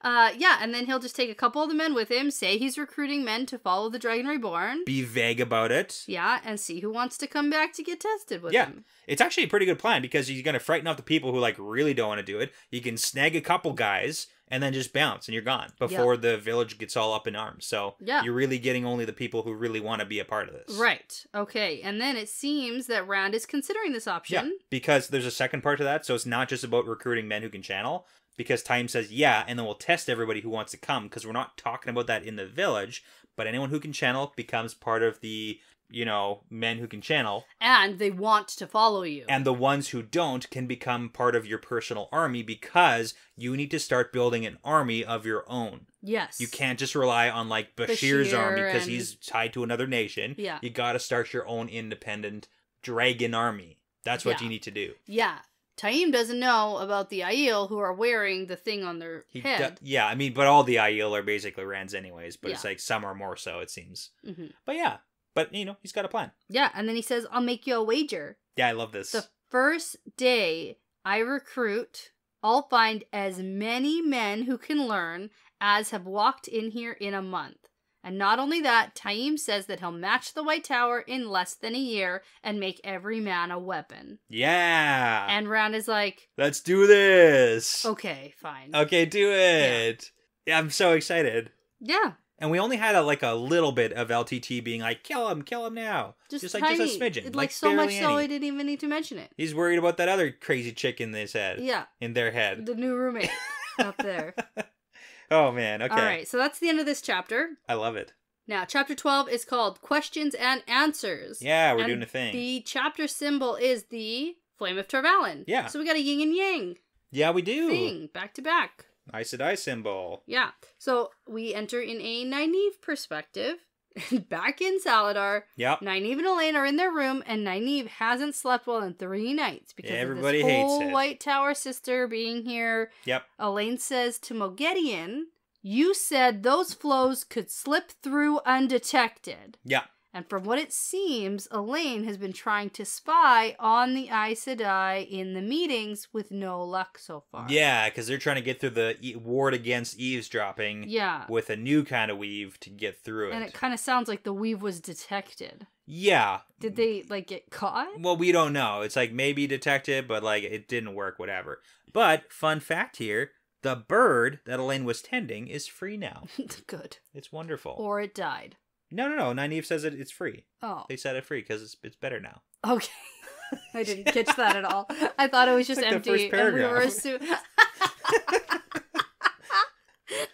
Yeah, and then he'll just take a couple of the men with him, say he's recruiting men to follow the Dragon Reborn. Be vague about it. Yeah, and see who wants to come back to get tested with him. It's actually a pretty good plan because he's going to frighten off the people who like really don't want to do it. You can snag a couple guys and then just bounce and you're gone before the village gets all up in arms. So you're really getting only the people who really want to be a part of this. Right. Okay. And then it seems that Rand is considering this option. Yeah, because there's a second part to that. So it's not just about recruiting men who can channel. Because Taim says, and then we'll test everybody who wants to come. Because we're not talking about that in the village. But anyone who can channel becomes part of the, men who can channel. And they want to follow you. And the ones who don't can become part of your personal army because you need to start building an army of your own. Yes. You can't just rely on, like, Bashir's army because he's tied to another nation. Yeah. You got to start your own independent dragon army. That's what you need to do. Yeah. Taim doesn't know about the Aiel who are wearing the thing on their head. But all the Aiel are basically Rands anyways. But it's like some are more so, it seems. Mm-hmm. But he's got a plan. Yeah, and then he says, I'll make you a wager. Yeah, I love this. The first day I recruit, I'll find as many men who can learn as have walked in here in a month. And not only that, Taim says that he'll match the White Tower in less than a year and make every man a weapon. Yeah. And Rand is like, let's do this. Okay, fine. Okay, do it. Yeah, I'm so excited. Yeah. And we only had a little bit of LTT being like, kill him now. Just tiny. Just a smidgen. Like so much so I didn't even need to mention it. He's worried about that other crazy chick in his head. Yeah. In their head. The new roommate up there. Oh, man. Okay. All right. So that's the end of this chapter. I love it. Now, chapter 12 is called Questions and Answers. Yeah, we're doing a thing. The chapter symbol is the Flame of Tarvalin. Yeah. So we got a yin and yang. Yeah, we do. Thing, back to back. Aes Sedai symbol. Yeah. So we enter in a Nynaeve perspective. Back in Saladar, Nynaeve and Elaine are in their room, and Nynaeve hasn't slept well in 3 nights because everybody of this hates whole it. White Tower sister being here. Yep. Elaine says to Moghedien, you said those flows could slip through undetected. Yeah. And from what it seems, Elaine has been trying to spy on the Aes Sedai in the meetings with no luck so far. Yeah, because they're trying to get through the ward against eavesdropping with a new kind of weave to get through it. And it kind of sounds like the weave was detected. Yeah. Did they, get caught? Well, we don't know. It's maybe detected, but, it didn't work, whatever. But, fun fact here, the bird that Elaine was tending is free now. Good. It's wonderful. Or it died. No. Nynaeve says it's free. Oh. They set it free because it's better now. Okay. I didn't catch that at all. I thought it was just empty. The first paragraph. And we were assuming...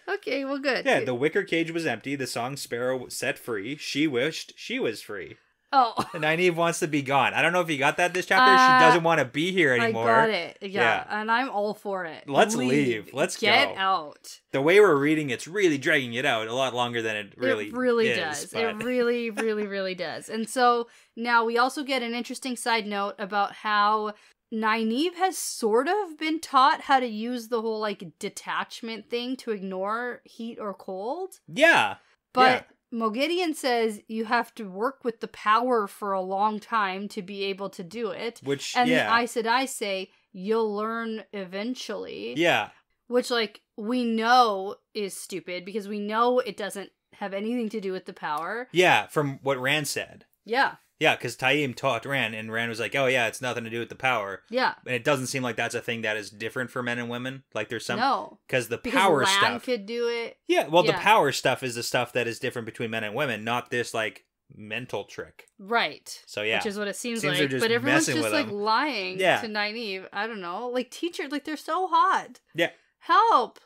Okay, well, good. Yeah, the wicker cage was empty. The song Sparrow set free. She wished she was free. Oh. And Nynaeve wants to be gone. I don't know if you got that this chapter. She doesn't want to be here anymore. I got it. Yeah. And I'm all for it. Let's leave. Let's get out. The way we're reading, it's really dragging it out a lot longer than it really does. But... It really, really, really does. And so now we also get an interesting side note about how Nynaeve has sort of been taught how to use the whole detachment thing to ignore heat or cold. Yeah. But Moghedien says you have to work with the power for a long time to be able to do it. And the Aes Sedai say, you'll learn eventually. Yeah. Which, like, we know is stupid because we know it doesn't have anything to do with the power. Yeah, from what Rand said. Yeah. Yeah, because Taim taught Rand, and Rand was like, oh yeah, it's nothing to do with the power. Yeah. And it doesn't seem like that's a thing that is different for men and women. Like there's some... No. Because the power Lan stuff... could do it. Yeah, well, the power stuff is the stuff that is different between men and women, not this, like, mental trick. Right. So, yeah. Which is what it seems like. But everyone's just, like, lying to Nynaeve. I don't know. Like, teacher, like, they're so hot. Yeah. Help.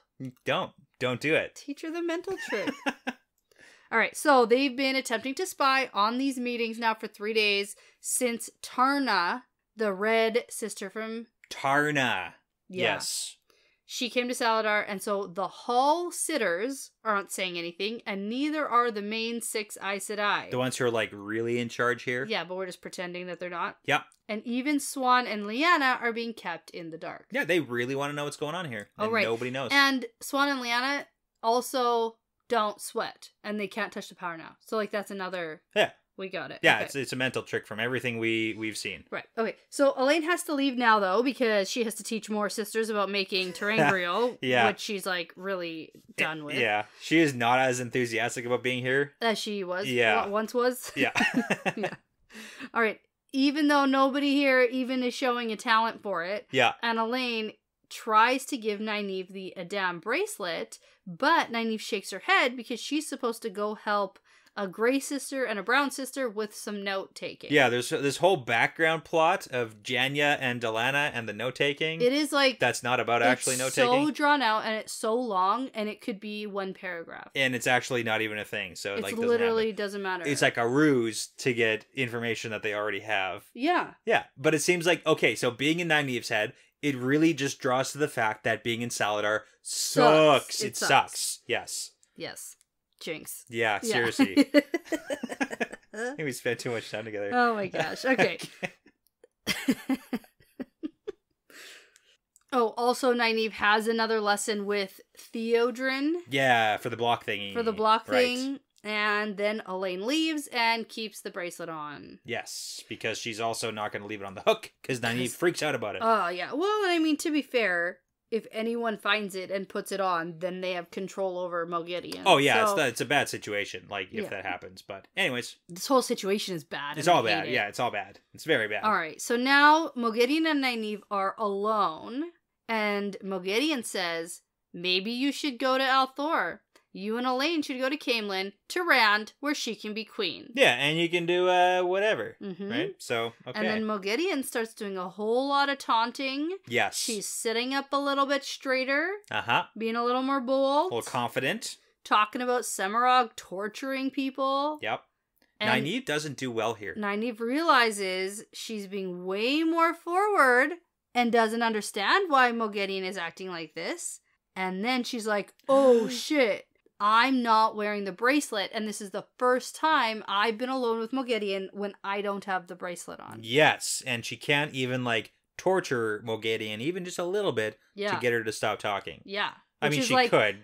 Don't do it. Teach her the mental trick. All right, so they've been attempting to spy on these meetings now for 3 days since Tarna, the red sister from... Tarna. Yeah. Yes. She came to Saladar, and so the hall sitters aren't saying anything, and neither are the main 6 Aes Sedai. The ones who are, like, really in charge here? Yeah, but we're just pretending that they're not. Yep. And even Swan and Lyanna are being kept in the dark. Yeah, they really want to know what's going on here. And nobody knows. And Swan and Lyanna also... don't sweat, and they can't touch the power now. So, like, that's another... Yeah. We got it. Yeah, okay. it's a mental trick from everything we've seen. Right. Okay, so Elaine has to leave now, though, because she has to teach more sisters about making terangrial, which she's, like, really done with. Yeah. She is not as enthusiastic about being here. As she was. Yeah. Once was. Yeah. Yeah. All right. Even though nobody here even is showing a talent for it. Yeah. And Elaine tries to give Nynaeve the Adam bracelet, but Nynaeve shakes her head because she's supposed to go help a gray sister and a brown sister with some note-taking. Yeah, there's this whole background plot of Janya and Delana and the note-taking. It is like... That's not about actually note-taking. It's so drawn out, and it's so long, and it could be one paragraph. And it's actually not even a thing, so it literally doesn't matter. It's like a ruse to get information that they already have. Yeah. Yeah, but it seems like, okay, so being in Nynaeve's head... It really just draws to the fact that being in Saladar sucks. It sucks. Yes. Yes. Jinx. Yeah, seriously. I think we spent too much time together. Oh my gosh. Okay. Oh, also Nynaeve has another lesson with Theodrin. Yeah, for the block thingy. For the block thing. And then Elaine leaves and keeps the bracelet on. Yes, because she's also not going to leave it on the hook, because Nynaeve freaks out about it. Oh, yeah. Well, I mean, to be fair, if anyone finds it and puts it on, then they have control over Moghedien. Oh, yeah, so, it's a bad situation, like, if that happens. But anyways. This whole situation is bad. It's all bad. Yeah, it's all bad. It's very bad. All right, so now Moghedien and Nynaeve are alone, and Moghedien says, maybe you should go to Althor. You and Elaine should go to Caemlyn, to Rand, where she can be queen. Yeah, and you can do whatever, right? So, okay. And then Moghedien starts doing a whole lot of taunting. Yes. She's sitting up a little bit straighter. Uh-huh. Being a little more bold. A little confident. Talking about Semirog torturing people. Yep. And Nynaeve doesn't do well here. Nynaeve realizes she's being way more forward and doesn't understand why Moghedien is acting like this. And then she's like, oh shit. I'm not wearing the bracelet, and this is the first time I've been alone with Moghedien when I don't have the bracelet on. Yes, and she can't even, like, torture Moghedien even just a little bit to get her to stop talking. Yeah. I mean, she could,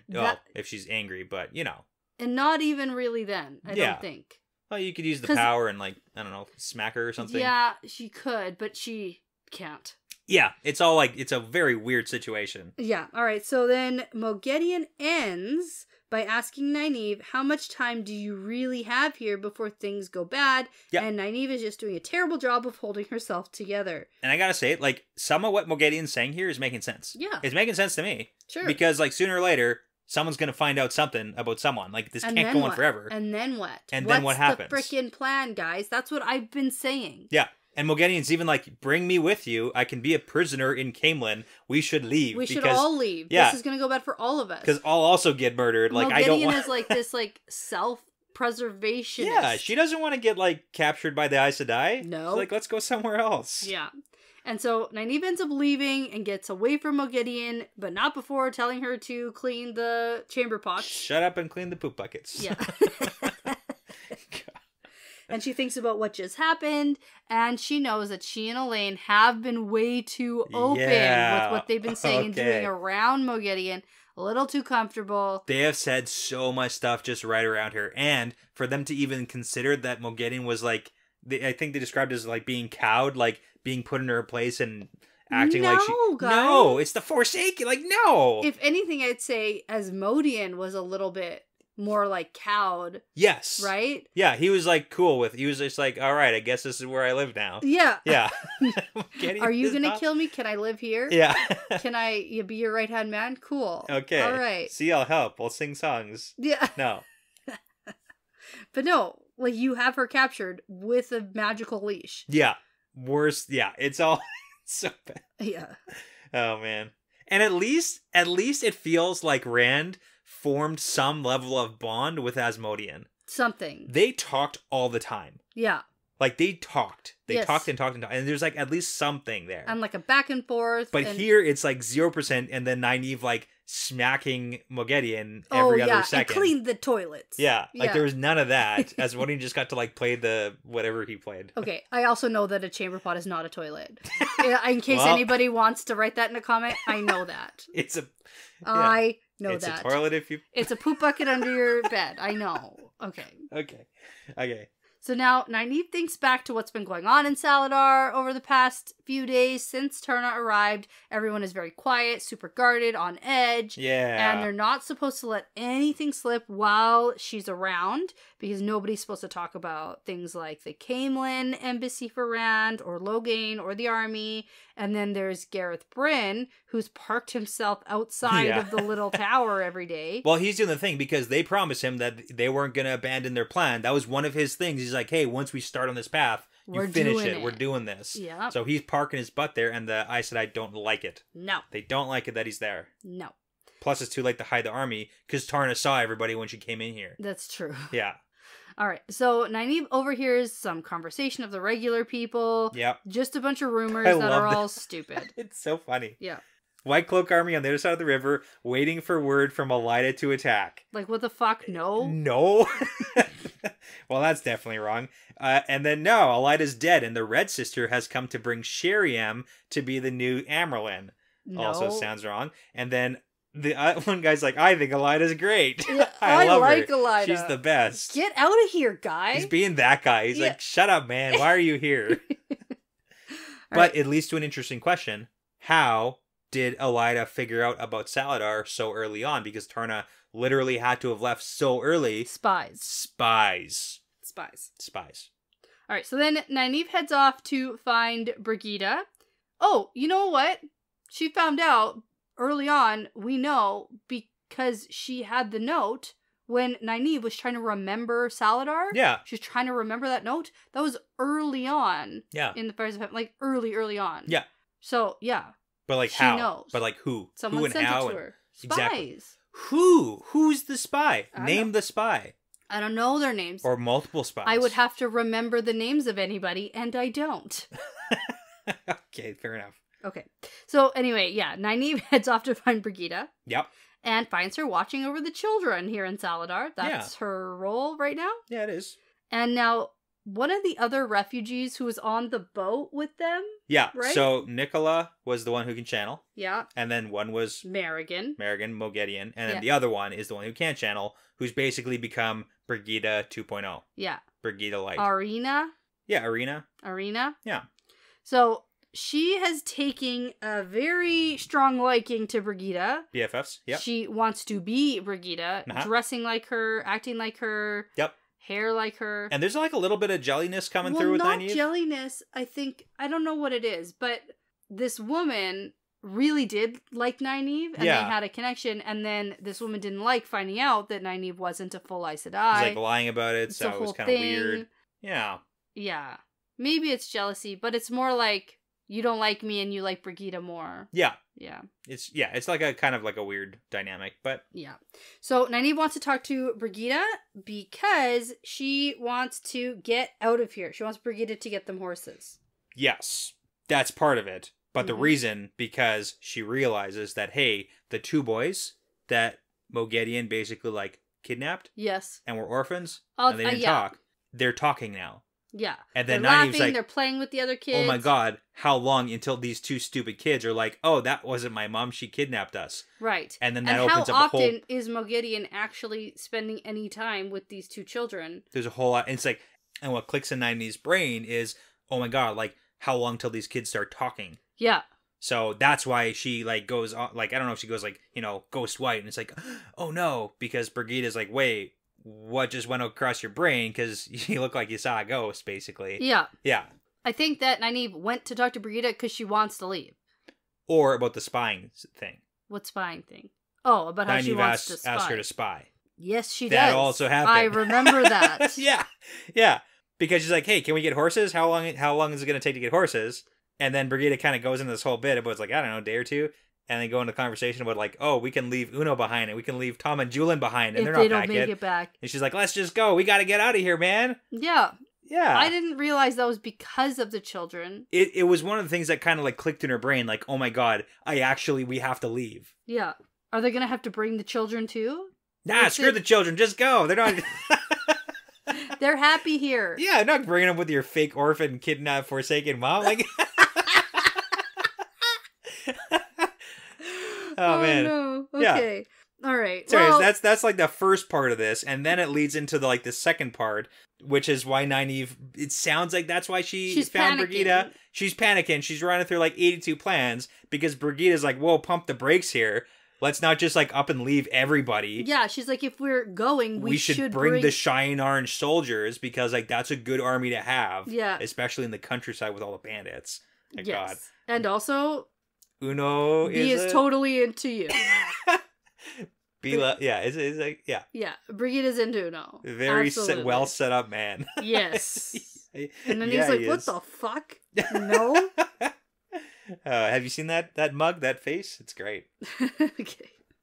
if she's angry, but, you know. And not even really then, I don't think. Well, you could use the power and, like, I don't know, smack her or something. Yeah, she could, but she can't. Yeah, it's all, like, it's a very weird situation. Yeah, alright, so then Moghedien ends... by asking Nynaeve, how much time do you really have here before things go bad? Yep. And Nynaeve is just doing a terrible job of holding herself together. And I gotta say, like, some of what Moghedien's saying here is making sense. Yeah. It's making sense to me. Sure. Because, like, sooner or later, someone's gonna find out something about someone. Like, this can't go on forever. And then what? And then what happens? What's the frickin' plan, guys? That's what I've been saying. Yeah. And Moghedien's even like, bring me with you. I can be a prisoner in Caemlyn. We should leave. We should all leave. Yeah. This is going to go bad for all of us. Because I'll also get murdered. Like, I don't want... is like this, like, self-preservationist. Yeah, she doesn't want to get, like, captured by the Aes Sedai. No. She's like, let's go somewhere else. Yeah. And so Nynaeve ends up leaving and gets away from Moghedien, but not before telling her to clean the chamber pots. Shut up and clean the poop buckets. Yeah. And she thinks about what just happened, and she knows that she and Elaine have been way too open with what they've been saying and doing around Moghedien. a little too comfortable. They have said so much stuff just right around her. And for them to even consider that Moghedien was like, I think they described it as like being cowed, like being put in her place and acting like she... Guys. No, it's the Forsaken. Like, no. If anything, I'd say Asmodean was a little bit more like cowed. Yes. Right? Yeah, he was like cool with... He was just like, all right, I guess this is where I live now. Yeah. Yeah. Are you going to kill me? Can I live here? Yeah. Can I be your right-hand man? Cool. Okay. All right. See, I'll help. I'll sing songs. Yeah. No. But no, like you have her captured with a magical leash. Yeah. Worse. Yeah. It's all so bad. Yeah. Oh, man. And at least it feels like Rand formed some level of bond with Asmodean. Something. They talked all the time. Yeah. Like, they talked. They Yes. talked and talked and talked. And there's, like, at least something there. And, like, a back and forth. But here, it's, like, 0%, and then Nynaeve, like, smacking Moghedien every other second. And clean the toilets. Yeah. Like, there was none of that. Asmodean just got to, like, play the whatever he played. Okay, I also know that a chamber pot is not a toilet. In case anybody wants to write that in a comment, I know that. It's a... Yeah. I know it's that. It's a toilet if you... It's a poop bucket under your bed. I know. Okay. So now Nynaeve thinks back to what's been going on in Saladar over the past few days since Turna arrived. Everyone is very quiet, super guarded, on edge. Yeah. And they're not supposed to let anything slip while she's around because nobody's supposed to talk about things like the Camelin embassy for Rand or Logain or the army. And then there's Gareth Bryn, who's parked himself outside of the little tower every day. Well, he's doing the thing because they promised him that they weren't going to abandon their plan. That was one of his things. He's like, hey, once we start on this path, you finish it. We're doing this. Yeah. So he's parking his butt there, and the Aes Sedai don't like it. No. They don't like it that he's there. No. Plus, it's too late to hide the army because Tarna saw everybody when she came in here. That's true. Yeah. All right, so Nynaeve overhears some conversation of the regular people. Yep. Just a bunch of rumors that are all stupid. It's so funny. Yeah. White Cloak Army on the other side of the river, waiting for word from Elaida to attack. Like, what the fuck? No? No? Well, that's definitely wrong. And then, no, Elaida's dead, and the Red Sister has come to bring Sheriam to be the new Amyrlin. No. Also sounds wrong. And then the one guy's like, I think Elaida's great. Yeah, I love like her. Elaida. She's the best. Get out of here, guy. He's being that guy. He's like, shut up, man. Why are you here? But it leads to an interesting question. How did Elaida figure out about Saladar so early on? Because Tarna literally had to have left so early. Spies. All right, so then Nynaeve heads off to find Brigida. Oh, you know what? She found out early on, we know, because she had the note when Nynaeve was trying to remember Saladar. Yeah. She was trying to remember that note. That was early on. Yeah. In the Fires of Heaven. Like, early on. Yeah. So, yeah. But, like, she how? knows. But, like, who? Someone who and sent how? it to her. Spies. Exactly. Who? Who's the spy? Name the spy. I don't know their names. Or multiple spies. I would have to remember the names of anybody, and I don't. Okay, fair enough. Okay. So, anyway, yeah, Nynaeve heads off to find Brigida. Yep. And finds her watching over the children here in Saladar. That's her role right now. Yeah, it is. And now, one of the other refugees who was on the boat with them. Yeah, right? So Nicola was the one who can channel. Yeah. And then one was Merrigan, Moghedien. And then the other one is the one who can't channel, who's basically become Brigida 2.0. Yeah. Brigida Light. Arena. Yeah, Arena. Yeah. So she has taken a very strong liking to Brigida. BFFs, yep. She wants to be Brigida, dressing like her, acting like her. Yep. Hair like her. And there's like a little bit of jelliness coming through with Nynaeve. Not jelliness, I think. I don't know what it is, but this woman really did like Nynaeve, and they had a connection, and then this woman didn't like finding out that Nynaeve wasn't a full Aes Sedai. She's like lying about it, so it was kind of weird. Yeah. Yeah. Maybe it's jealousy, but it's more like, you don't like me and you like Brigida more. Yeah. Yeah. It's like a kind of like a weird dynamic, but... Yeah. So Nynaeve wants to talk to Brigida because she wants to get out of here. She wants Brigida to get them horses. Yes. That's part of it. But the reason, because she realizes that, hey, the two boys that Moghedien basically, like, kidnapped... Yes. And were orphans, and they didn't talk. They're talking now. Yeah. And then they're Nynaeve's laughing, like, they're playing with the other kids. oh my god, how long until these two stupid kids are like, oh, that wasn't my mom, she kidnapped us. Right. And then that opens up a whole... how often is Moghedien actually spending any time with these two children? There's a whole lot. And it's like, and what clicks in Nynaeve's brain is, oh my god, like, how long till these kids start talking? Yeah. So that's why she, like, goes on, like, I don't know if she goes, like, you know, ghost white, and it's like, oh no, because Brigida's like, wait, what just went across your brain? Because you look like you saw a ghost, basically. Yeah. Yeah. I think that Nynaeve went to talk to Brigida because she wants to leave. Or about the spying thing. What spying thing? Oh, about how she wants to spy. Asked her to spy. Yes, she does. That also happened. I remember that. Yeah. Yeah. Because she's like, hey, can we get horses? How long is it going to take to get horses? And then Brigida kind of goes into this whole bit about, it's like, I don't know, a day or two. And then go into conversation about, like, oh, we can leave Uno behind and we can leave Tom and Julian behind. And if they're not they don't back make yet. it back. And she's like, let's just go. We got to get out of here, man. Yeah. Yeah. I didn't realize that was because of the children. It was one of the things that kind of, like, clicked in her brain. Like, oh my god, we have to leave. Yeah. Are they going to have to bring the children too? Nah, screw the children. Just go. They're not... They're happy here. Yeah, not bringing them with your fake orphan, kidnapped, forsaken mom. Like... Oh man. No. Okay. Yeah. All right. Sorry, well, that's like the first part of this, and then it leads into the second part, which is why Nynaeve. It sounds like that's why she's found panicking. Brigida. She's panicking. She's running through like 82 plans because Brigida's like, "Whoa, pump the brakes here. Let's not just like up and leave everybody." Yeah, she's like, if we're going, we should bring the Cheyenne Orange soldiers because like that's a good army to have. Yeah, especially in the countryside with all the bandits. Thank God. And also. Uno is totally into you. Bila, yeah, it's like, yeah. Yeah, Brigida's into Uno. Very well set up man. Yes. And then he's like, what the fuck? No? Have you seen that mug, that face? It's great.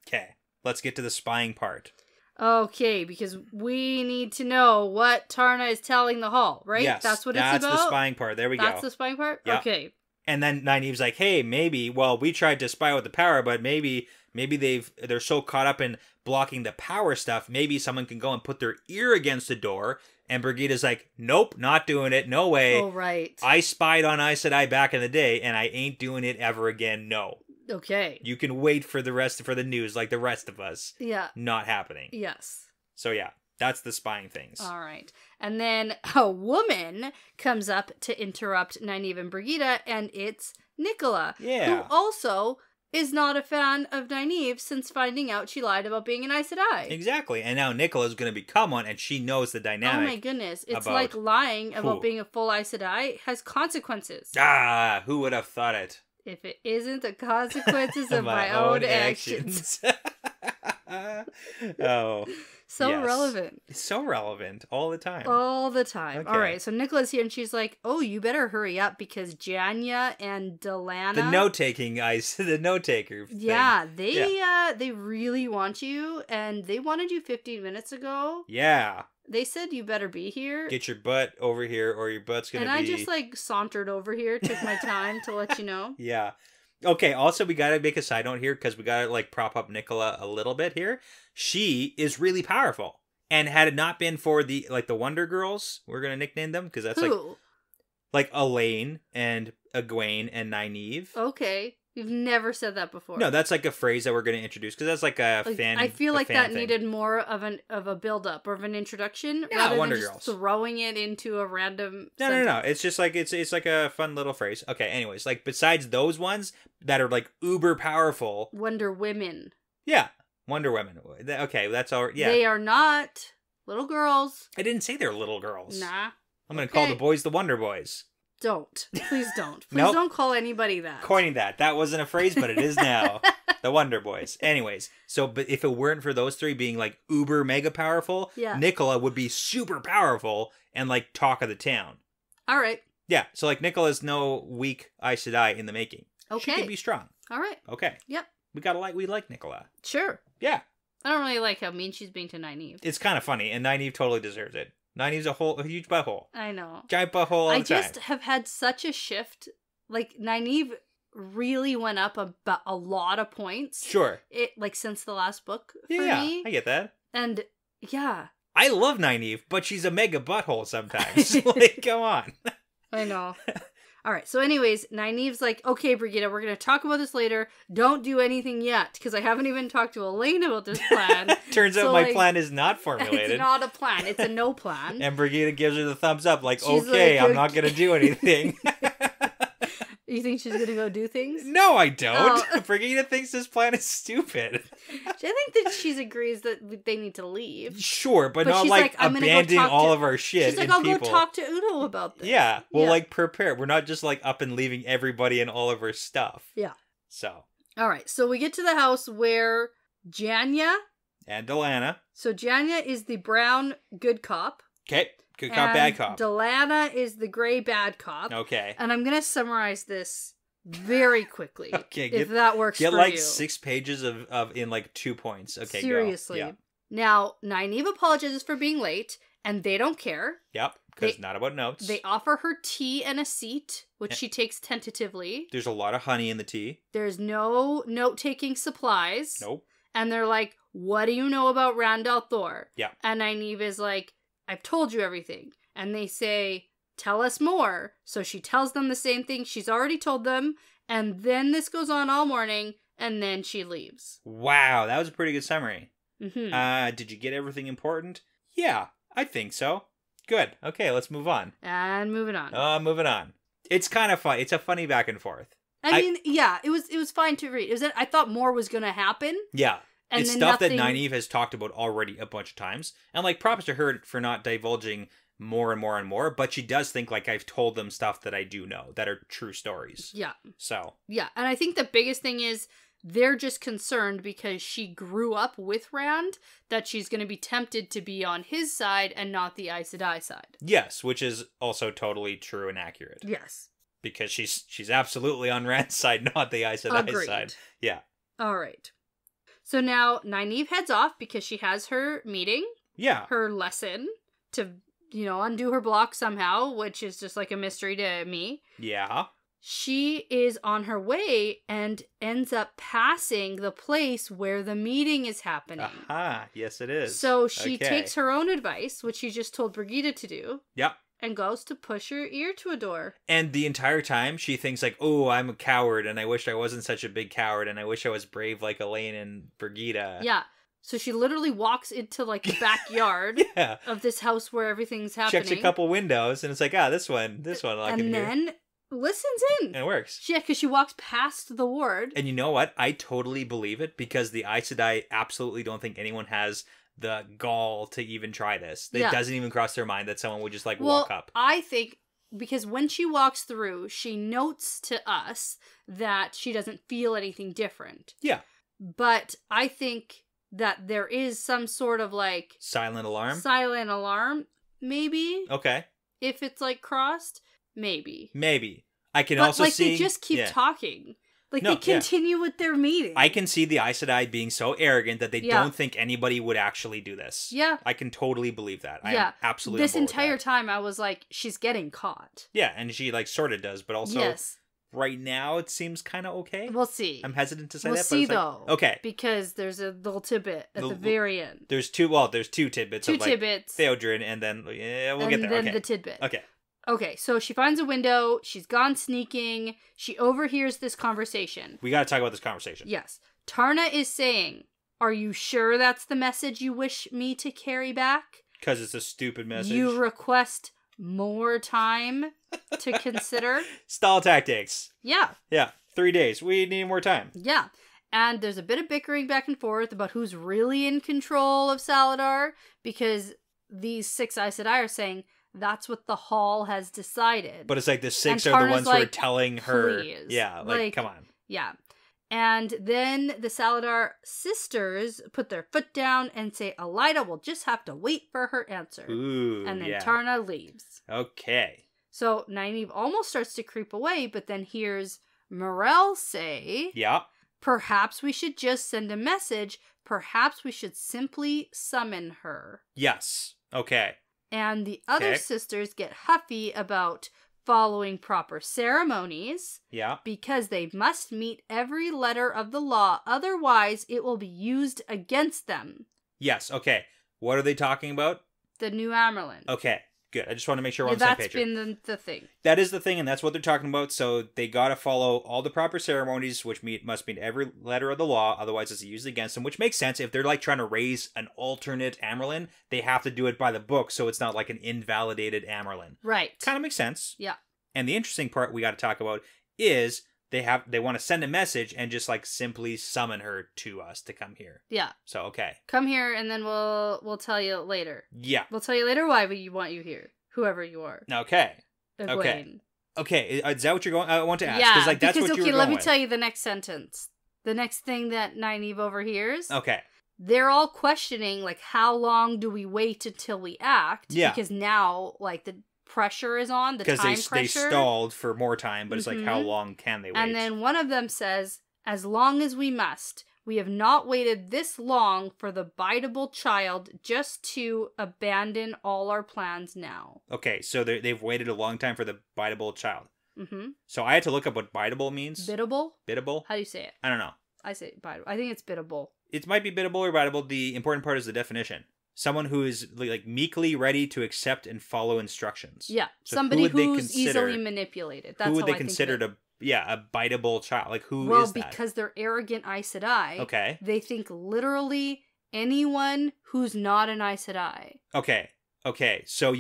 Okay, let's get to the spying part. Okay, because we need to know what Tarna is telling the Hall, right? Yes, that's what it's about? That's the spying part. There we go. That's the spying part? Yep. Okay. And then Nynaeve's like, hey, maybe, well, we tried to spy with the power, but maybe they're so caught up in blocking the power stuff, maybe someone can go and put their ear against the door. And Brigida's like, nope, not doing it, no way. Oh, right. I spied on Aes Sedai back in the day, and I ain't doing it ever again, no. Okay. You can wait for the news like the rest of us. Yeah. Not happening. Yes. So yeah. That's the spying things. All right. And then a woman comes up to interrupt Nynaeve and Brigida, and it's Nicola. Yeah. Who also is not a fan of Nynaeve since finding out she lied about being an Aes Sedai. Exactly. And now Nicola's going to become one, and she knows the dynamic. Oh my goodness. It's like lying about being a full Aes Sedai has consequences. Ah, who would have thought it? If it isn't the consequences of my own actions. Oh. So yes. Relevant. It's so relevant all the time. All the time. Okay. All right. So Nicola's here and she's like, oh, you better hurry up because Janya and Delana. The note taker. Yeah. They really want you and they wanted you 15 minutes ago. Yeah. They said you better be here. Get your butt over here or your butt's going to be... And I just like sauntered over here, took my time to let you know. Yeah. Okay, also we gotta make a side note here because we gotta like prop up Nicola a little bit here. She is really powerful, and had it not been for the Wonder Girls, we're gonna nickname them because that's like Elaine and Egwene and Nynaeve. Okay, you've never said that before. No, that's like a phrase that we're gonna introduce because that's like a fan. I feel like that thing. Needed more of a build up or of an introduction rather Wonder than just Girls. Throwing it into a random. No. It's just like it's like a fun little phrase. Okay, anyways, like besides those ones that are like uber powerful, Wonder Women. Yeah, Wonder Women. Okay, that's all. Yeah, they are not little girls. I didn't say they're little girls. Nah. I'm gonna call the boys the Wonder Boys. Don't. Please don't. Please Nope. don't call anybody that. Coining that. That wasn't a phrase, but it is now. The Wonder Boys. Anyways, but if it weren't for those three being like uber mega powerful, Nicola would be super powerful and like talk of the town. All right. Yeah. So like Nicola's no weak Aes Sedai in the making. Okay. She can be strong. All right. Okay. Yep. We like Nicola. Sure. Yeah. I don't really like how mean she's being to Nynaeve. It's kind of funny, and Nynaeve totally deserves it. Nynaeve's a huge butthole. I know. Giant butthole all the time. I just have had such a shift. Like, Nynaeve really went up a lot of points. Sure. Since the last book for me. Yeah, I get that. And, yeah, I love Nynaeve, but she's a mega butthole sometimes. Like, come on. I know. All right. So anyways, Nynaeve's like, okay, Brigida, we're going to talk about this later. Don't do anything yet, because I haven't even talked to Elaine about this plan. Turns out my plan is not formulated. It's not a plan. It's a no plan. And Brigida gives her the thumbs up, like, she's okay, I'm not going to do anything. You think she's going to go do things? No, I don't. Oh. Brigida thinks this plan is stupid. I think that she agrees that they need to leave. Sure, but not like abandoning all of our shit. She's like, I'll go talk to Udo about this. Yeah, we'll like prepare. We're not just like up and leaving everybody and all of our stuff. Yeah. So. All right, so we get to the house where Janya. And Delana. So Janya is the brown good cop. Okay. Good cop, bad cop. Delana is the gray bad cop. Okay. And I'm going to summarize this very quickly. Okay. If that works for you. Get like 6 pages of in like 2 points. Okay, seriously. Go. Yeah. Now, Nynaeve apologizes for being late, and they don't care. Yep, because not about notes. They offer her tea and a seat, which she takes tentatively. There's a lot of honey in the tea. There's no note-taking supplies. Nope. And they're like, what do you know about Randall Thor? Yeah. And Nynaeve is like, I've told you everything. And they say, tell us more. So she tells them the same thing she's already told them. And then this goes on all morning. And then she leaves. Wow, that was a pretty good summary. Mm-hmm. Did you get everything important? Yeah, I think so. Good. Okay, let's move on. And moving on. Moving on. It's kind of fun. It's a funny back and forth. I mean, yeah, it was fine to read. I thought more was going to happen. Yeah. And it's stuff that Nynaeve has talked about already a bunch of times. And, like, props to her for not divulging more and more and more. But she does think, like, I've told them stuff that I do know that are true stories. Yeah. So. Yeah. And I think the biggest thing is they're just concerned because she grew up with Rand that she's going to be tempted to be on his side and not the Aes Sedai side. Yes, which is also totally true and accurate. Yes. Because she's absolutely on Rand's side, not the Aes Sedai side. Yeah. All right. So now Nynaeve heads off because she has her meeting. Yeah. Her lesson to, undo her block somehow, which is just like a mystery to me. Yeah. She is on her way and ends up passing the place where the meeting is happening. Aha. Yes, it is. So she takes her own advice, which she just told Brigida to do. Yep. And goes to push her ear to a door. And the entire time, she thinks like, oh, I'm a coward, and I wish I wasn't such a big coward, and I wish I was brave like Elaine and Brigida. Yeah. So she literally walks into like the backyard of this house where everything's happening. Checks a couple windows, and it's like, this one. And then listens in. And it works. Yeah, because she walks past the ward. And you know what? I totally believe it, because the Aes Sedai absolutely don't think anyone has the gall to even try this. It doesn't even cross their mind that someone would just walk up. I think because when she walks through, she notes to us that she doesn't feel anything different. Yeah. But I think that there is some sort of like silent alarm, maybe. Okay. If it's like crossed, maybe. I can also see they just keep talking. Like, they continue with their meeting. I can see the Aes Sedai being so arrogant that they don't think anybody would actually do this. Yeah. I can totally believe that. I am absolutely This entire time, I was like, she's getting caught. Yeah, and she, like, sort of does, but also, right now, it seems kind of okay. We'll see. I'm hesitant to say we'll that, see, but though. Okay. Because there's a little tidbit at the very end. There's two tidbits. Two tidbits. Theodrin, and then, we'll get there. And then the tidbit. Okay. Okay, so she finds a window, she's gone sneaking, she overhears this conversation. We gotta talk about this conversation. Yes. Tarna is saying, are you sure that's the message you wish me to carry back? Because it's a stupid message. You request more time to consider? Stall tactics. Yeah. Yeah, 3 days. We need more time. Yeah. And there's a bit of bickering back and forth about who's really in control of Saladar, because these 6 Aes Sedai are saying, that's what the Hall has decided. But it's like the 6 are the ones who are telling her. Please. Yeah, like, come on. Yeah. And then the Saladar sisters put their foot down and say, Elida will just have to wait for her answer. Ooh, and then Tarna leaves. Okay. So Nynaeve almost starts to creep away, but then hears Morel say, perhaps we should just send a message. Perhaps we should simply summon her. Yes. Okay. And the other sisters get huffy about following proper ceremonies. Yeah. Because they must meet every letter of the law, otherwise it will be used against them. Yes, okay. What are they talking about? The new Amerlin. Okay, good. I just want to make sure we're on the same page. That's been the thing. That is the thing, and that's what they're talking about. So they got to follow all the proper ceremonies, which must mean every letter of the law. Otherwise, it's used against them, which makes sense. If they're like trying to raise an alternate Amerlin, they have to do it by the book, so it's not like an invalidated Amerlin. Right. Kind of makes sense. Yeah. And the interesting part we got to talk about is they want to send a message and just like simply summon her to us to come here. Yeah. So okay. Come here, and then we'll tell you later. Yeah. We'll tell you later why we want you here. Whoever you are. Okay. Egwene. Okay. Is that what you're going? I want to ask. Yeah. Like, that's what you were going let me with. tell you the next sentence. The next thing that Nynaeve overhears. Okay. They're all questioning, like, how long do we wait until we act? Yeah. Because now, like, the pressure is on, the time pressure. Because they stalled for more time, but it's like, how long can they wait? And then one of them says, as long as we must. We have not waited this long for the biteable child just to abandon all our plans now. Okay, so they've waited a long time for the biteable child. Mm-hmm. So I had to look up what biteable means. Biddable? Biddable? How do you say it? I don't know. I say biteable. I think it's biddable. It might be biddable or biteable. The important part is the definition. Someone who is like meekly ready to accept and follow instructions. Yeah, so somebody who's easily manipulated. That's who would how they I consider think a biteable child? Like, who is that? Well, because they're arrogant Aes Sedai. Okay. They think literally anyone who's not an Aes Sedai. Okay. So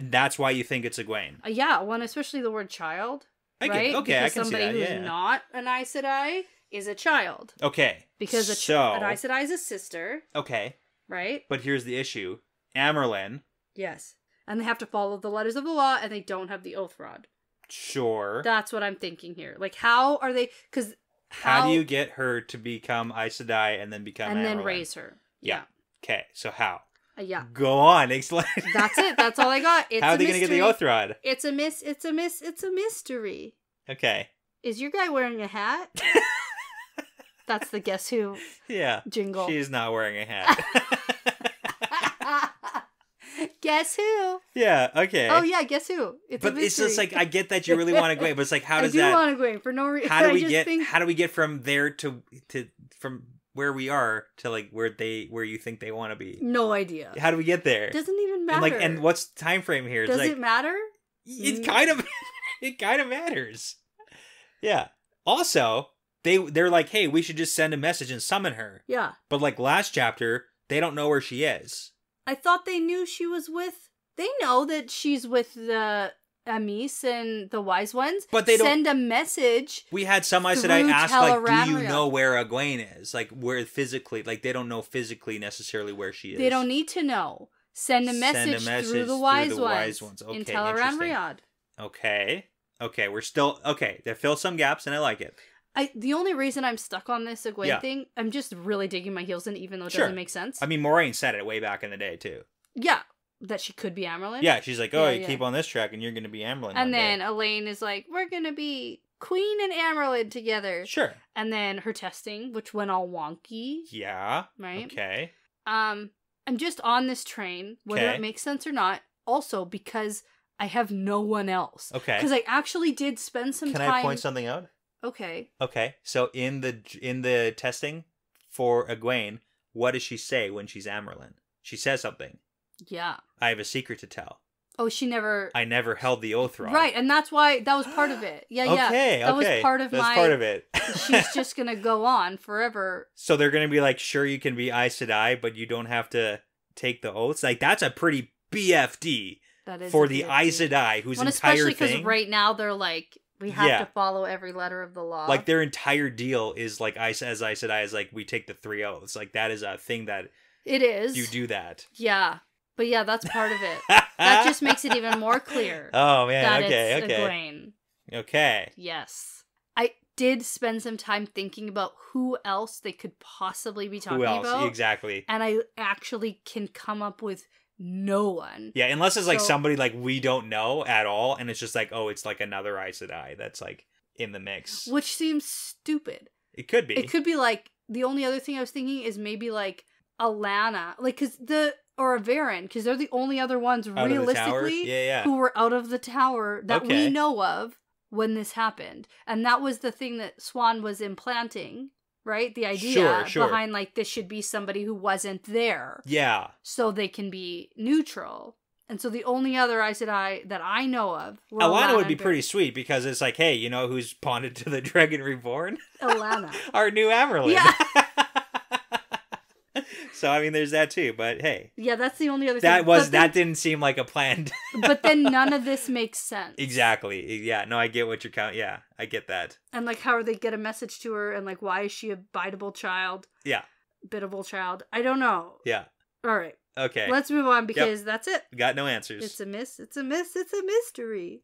that's why you think it's Egwene? Yeah, one, especially the word child. Right? Okay, because I can see that. somebody who's not an Aes Sedai is a child. Okay. Because an Aes Sedai is a sister. Okay. Right? But here's the issue. Amerlin. Yes. And they have to follow the letters of the law, and they don't have the oath rod. Sure. That's what I'm thinking here. Like, how are they... Because how do you get her to become Aes Sedai and then become Amerlin? And then raise her. Yeah. Okay, so how? Yeah. Go on, explain. That's it. That's all I got. It's how are they going to get the oath rod? It's a mystery. Okay. Is your guy wearing a hat? That's the Guess Who jingle. She's not wearing a hat. Guess who? Yeah, okay. Oh yeah, guess who? It's just like, I get that you really want to Egwene, but it's like, how does I do want to Egwene for no reason. How do we get from there to from where we are to like where you think they want to be? No idea. How do we get there? Doesn't even matter. And what's the time frame here? Does it matter? It kind of matters. Yeah. Also, they're like, hey, we should just send a message and summon her. Yeah. But like last chapter, they don't know where she is. I thought they knew she was with... They know that she's with the Amis and the Wise Ones. But they don't... Send a message. We had some Aes Sedai ask, like, do you know where Egwene is? Like, where physically... Like, they don't know physically necessarily where she is. They don't need to know. Send a message through the Wise Ones. Okay, in Teleran Riyadh. Okay, we're still... Okay, they fill some gaps, and I like it. The only reason I'm stuck on this Egwene thing, I'm just really digging my heels in, even though it doesn't make sense. I mean, Moraine said it way back in the day, too. Yeah, that she could be Amerlin. Yeah, she's like, you keep on this track and you're going to be Amerlin And then Elaine is like, we're going to be Queen and Amerlin together. Sure. And then her testing, which went all wonky. Yeah. Right? Okay. I'm just on this train, whether it makes sense or not, also because I have no one else. Okay. Because I actually did spend some time... Can I point something out? Okay. So in the testing for Egwene, what does she say when she's Amerlin? She says something. Yeah. I have a secret to tell. Oh, I never held the oath rod. Right, and that's why that was part of it. Yeah, yeah. That was part of part of it. She's just gonna go on forever. So they're gonna be like, sure, you can be Aes Sedai, but you don't have to take the oaths. Like, that's a pretty BFD for the Aes Sedai, whose entire especially thing. Because right now they're like, we have to follow every letter of the law. Like, their entire deal is like, as Aes Sedai is like, we take the 3 oaths. Like, that is a thing that it is. You do that. Yeah, but yeah, that's part of it. That just makes it even more clear. Oh man, that okay, it's Egwene. Okay. Yes, I did spend some time thinking about who else they could possibly be talking about. Exactly. And I actually can come up with no one. Yeah, unless it's like somebody like we don't know at all, and it's just like, oh, it's like another Aes Sedai that's like in the mix. Which seems stupid. It could be. It could be like, the only other thing I was thinking is maybe like Alana, like, or a Varen, because they're the only other ones out realistically who were out of the tower that we know of when this happened. And that was the thing that Swan was implanting, right? The idea Sure. behind, like, this should be somebody who wasn't there. Yeah. So they can be neutral. And so the only other Aes Sedai that I know of were Alana would and be Barry. pretty sweet because it's like, hey, you know who's bonded to the Dragon Reborn? Alana. Our new Amerlin. Yeah. So, I mean, there's that too, but hey. Yeah, that's the only other thing. That didn't seem like a planned. But then none of this makes sense. Exactly. Yeah, no, I get what you're counting. Yeah, I get that. And, like, how they get a message to her, and, like, why is she a biteable child? Yeah. Biddable child. I don't know. Yeah. All right. Okay. Let's move on because that's it. Got no answers. It's a mystery.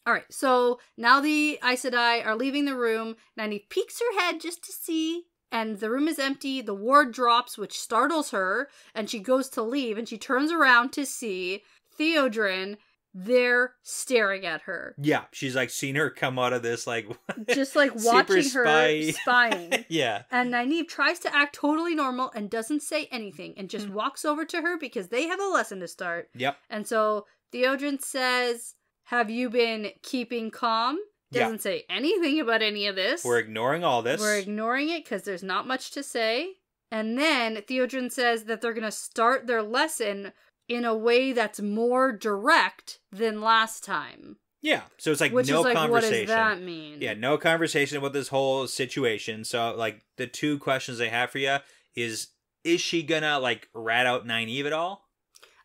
All right. So now the Aes Sedai are leaving the room. Nynaeve peeks her head just to see. And the room is empty. The ward drops, which startles her. And she goes to leave. And she turns around to see Theodrin there staring at her. Yeah. She's like seen her come out of this like... just like watching her spying. Yeah. And Nynaeve tries to act totally normal and doesn't say anything. And just walks over to her because they have a lesson to start. Yep. And so Theodrin says, have you been keeping calm? Doesn't say anything about any of this. We're ignoring all this. We're ignoring it because there's not much to say. And then Theodrin says that they're going to start their lesson in a way that's more direct than last time. Yeah. So it's like Which no is like, conversation. what does that mean? Yeah, no conversation about this whole situation. So like the two questions I have for you is she gonna like rat out Nynaeve at all?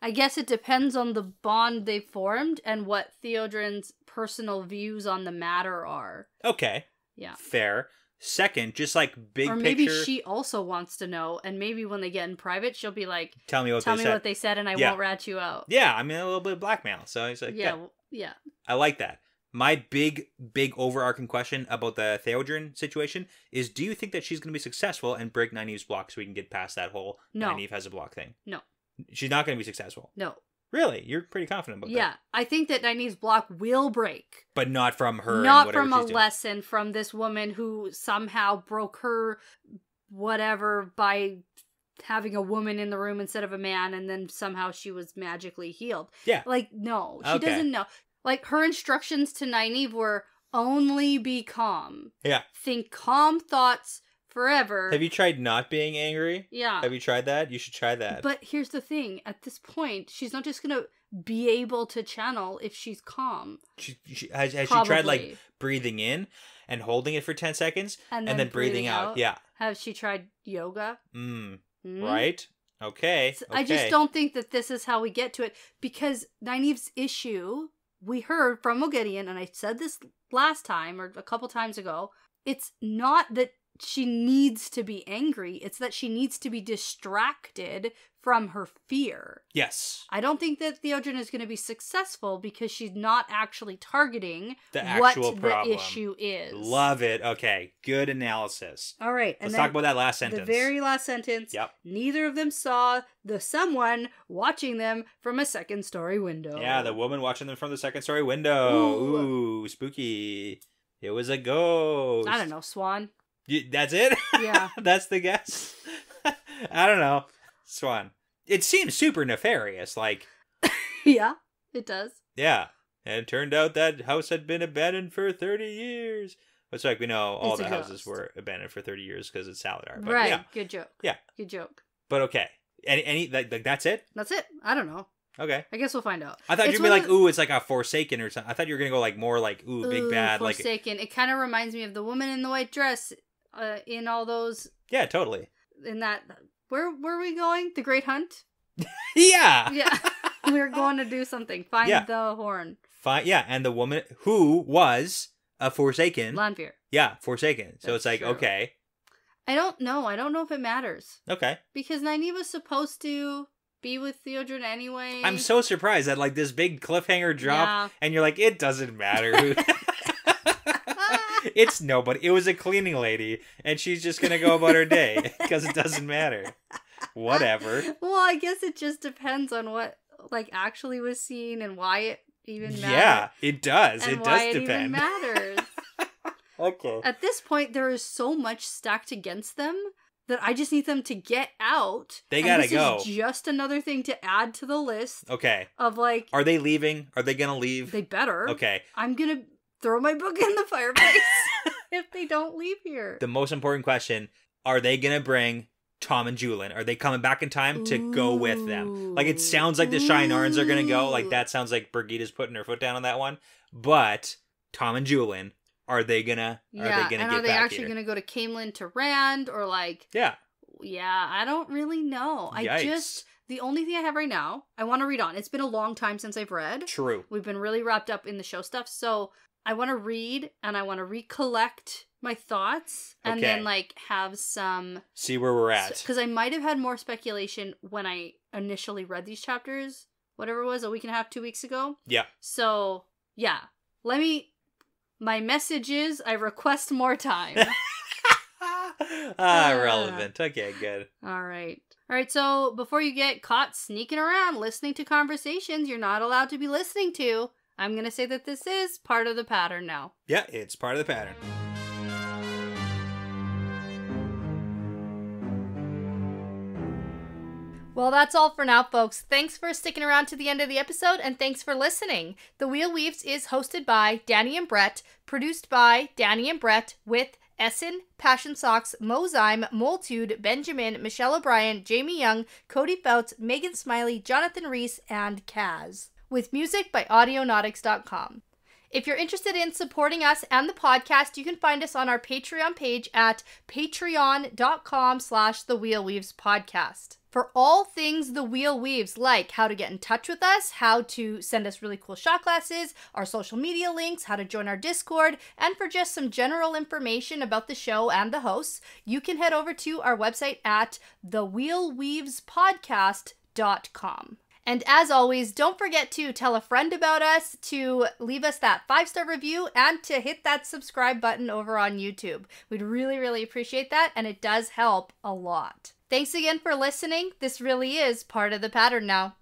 I guess it depends on the bond they formed and what Theodrin's personal views on the matter are. Okay. Yeah. Fair. Second, just like big picture. Or maybe she also wants to know, and maybe when they get in private, she'll be like, Tell me what they said and I won't rat you out. Yeah, I mean, a little bit of blackmail. So he's like, yeah. I like that. My big overarching question about the Theodrin situation is, do you think that she's going to be successful and break Nynaeve's block so we can get past that whole Nynaeve has a block thing? No. She's not going to be successful? No. Really? You're pretty confident about that? Yeah. I think that Nynaeve's block will break. But not from her. Not from a lesson from this woman who somehow broke her whatever by having a woman in the room instead of a man, and then somehow she was magically healed. Yeah. Like, no. She doesn't know. Like, her instructions to Nynaeve were only be calm. Yeah. Think calm thoughts forever. Have you tried not being angry? Yeah. Have you tried that? You should try that. But here's the thing. At this point, she's not just going to be able to channel if she's calm. Has she tried, like, breathing in and holding it for 10 seconds and then breathing out? Yeah. Has she tried yoga? Right? Okay. So I just don't think that this is how we get to it, because Nynaeve's issue, we heard from Moghedien, and I said this last time or a couple times ago, it's not that she needs to be angry. It's that she needs to be distracted from her fear. Yes. I don't think that Theodrin is going to be successful because she's not actually targeting the actual problem. The issue is. Love it. Okay. Good analysis. All right. Let's talk about that last sentence. The very last sentence. Yep. Neither of them saw the someone watching them from a second-story window. Yeah, the woman watching them from the second-story window. Ooh, spooky. It was a ghost. I don't know, Swan. That's it? Yeah. That's the guess? I don't know. Swan. It seems super nefarious, like... Yeah, it does. Yeah. And it turned out that house had been abandoned for 30 years. It's like, we know all the houses were abandoned for 30 years because it's Saladar. But right. Yeah. Good joke. Yeah. Good joke. But okay. Any like that's it? That's it. I don't know. Okay. I guess we'll find out. I thought you'd be like, ooh, it's like a Forsaken or something. I thought you were going to go like more like, ooh, big bad. Forsaken. It kind of reminds me of the woman in the white dress in all those... Yeah, totally. In that... Where were we going? The Great Hunt? Yeah. Yeah. We were going to do something. Find the horn. Yeah, and the woman who was a Forsaken. Lanfear. Yeah, Forsaken. So it's like, true. Okay. I don't know. I don't know if it matters. Okay. Because Nynaeve was supposed to be with Theodrin anyway. I'm so surprised that like this big cliffhanger drop, and you're like, it doesn't matter. It's nobody. It was a cleaning lady, and she's just gonna go about her day because it doesn't matter. Whatever. Well, I guess it just depends on what like actually was seen and why it even matters. Yeah, it does. And it why does it depend. Even matters. Okay. At this point, there is so much stacked against them that I just need them to get out. They gotta go. This is just another thing to add to the list. Okay. Of like, are they leaving? Are they gonna leave? They better. Okay. I'm gonna throw my book in the fireplace if they they don't leave here. The most important question, are they going to bring Tom and Julian? Are they coming back in time to go with them? Like, it sounds like the Shienarans are going to go. Like, that sounds like Brigida's putting her foot down on that one. But Tom and Julian, are they going to get back here? Are they actually going to go to Camelin to Rand? Or, like... Yeah, I don't really know. Yikes. The only thing I have right now, I want to read on. It's been a long time since I've read. True. We've been really wrapped up in the show stuff. So I want to read and I want to recollect my thoughts and then like have some... See where we're at. Because I might have had more speculation when I initially read these chapters, whatever it was, a week and a half, 2 weeks ago. Yeah. So, yeah. My message is I request more time. Relevant. Okay, good. All right, so before you get caught sneaking around listening to conversations you're not allowed to be listening to, I'm going to say that this is part of the pattern now. Yeah, it's part of the pattern. Well, that's all for now, folks. Thanks for sticking around to the end of the episode, and thanks for listening. The Wheel Weaves is hosted by Dani and Brett, produced by Dani and Brett, with Essen, Passion Socks, Mozyme, Moltude, Benjamin, Michelle O'Brien, Jamie Young, Cody Fouts, Megan Smiley, Jonathan Reese, and Kaz. With music by Audionautics.com. If you're interested in supporting us and the podcast, you can find us on our Patreon page at patreon.com/thewheelweavespodcast. For all things The Wheel Weaves, like how to get in touch with us, how to send us really cool shot glasses, our social media links, how to join our Discord, and for just some general information about the show and the hosts, you can head over to our website at thewheelweavespodcast.com. And as always, don't forget to tell a friend about us, to leave us that 5-star review, and to hit that subscribe button over on YouTube. We'd really, really appreciate that, and it does help a lot. Thanks again for listening. This really is part of the pattern now.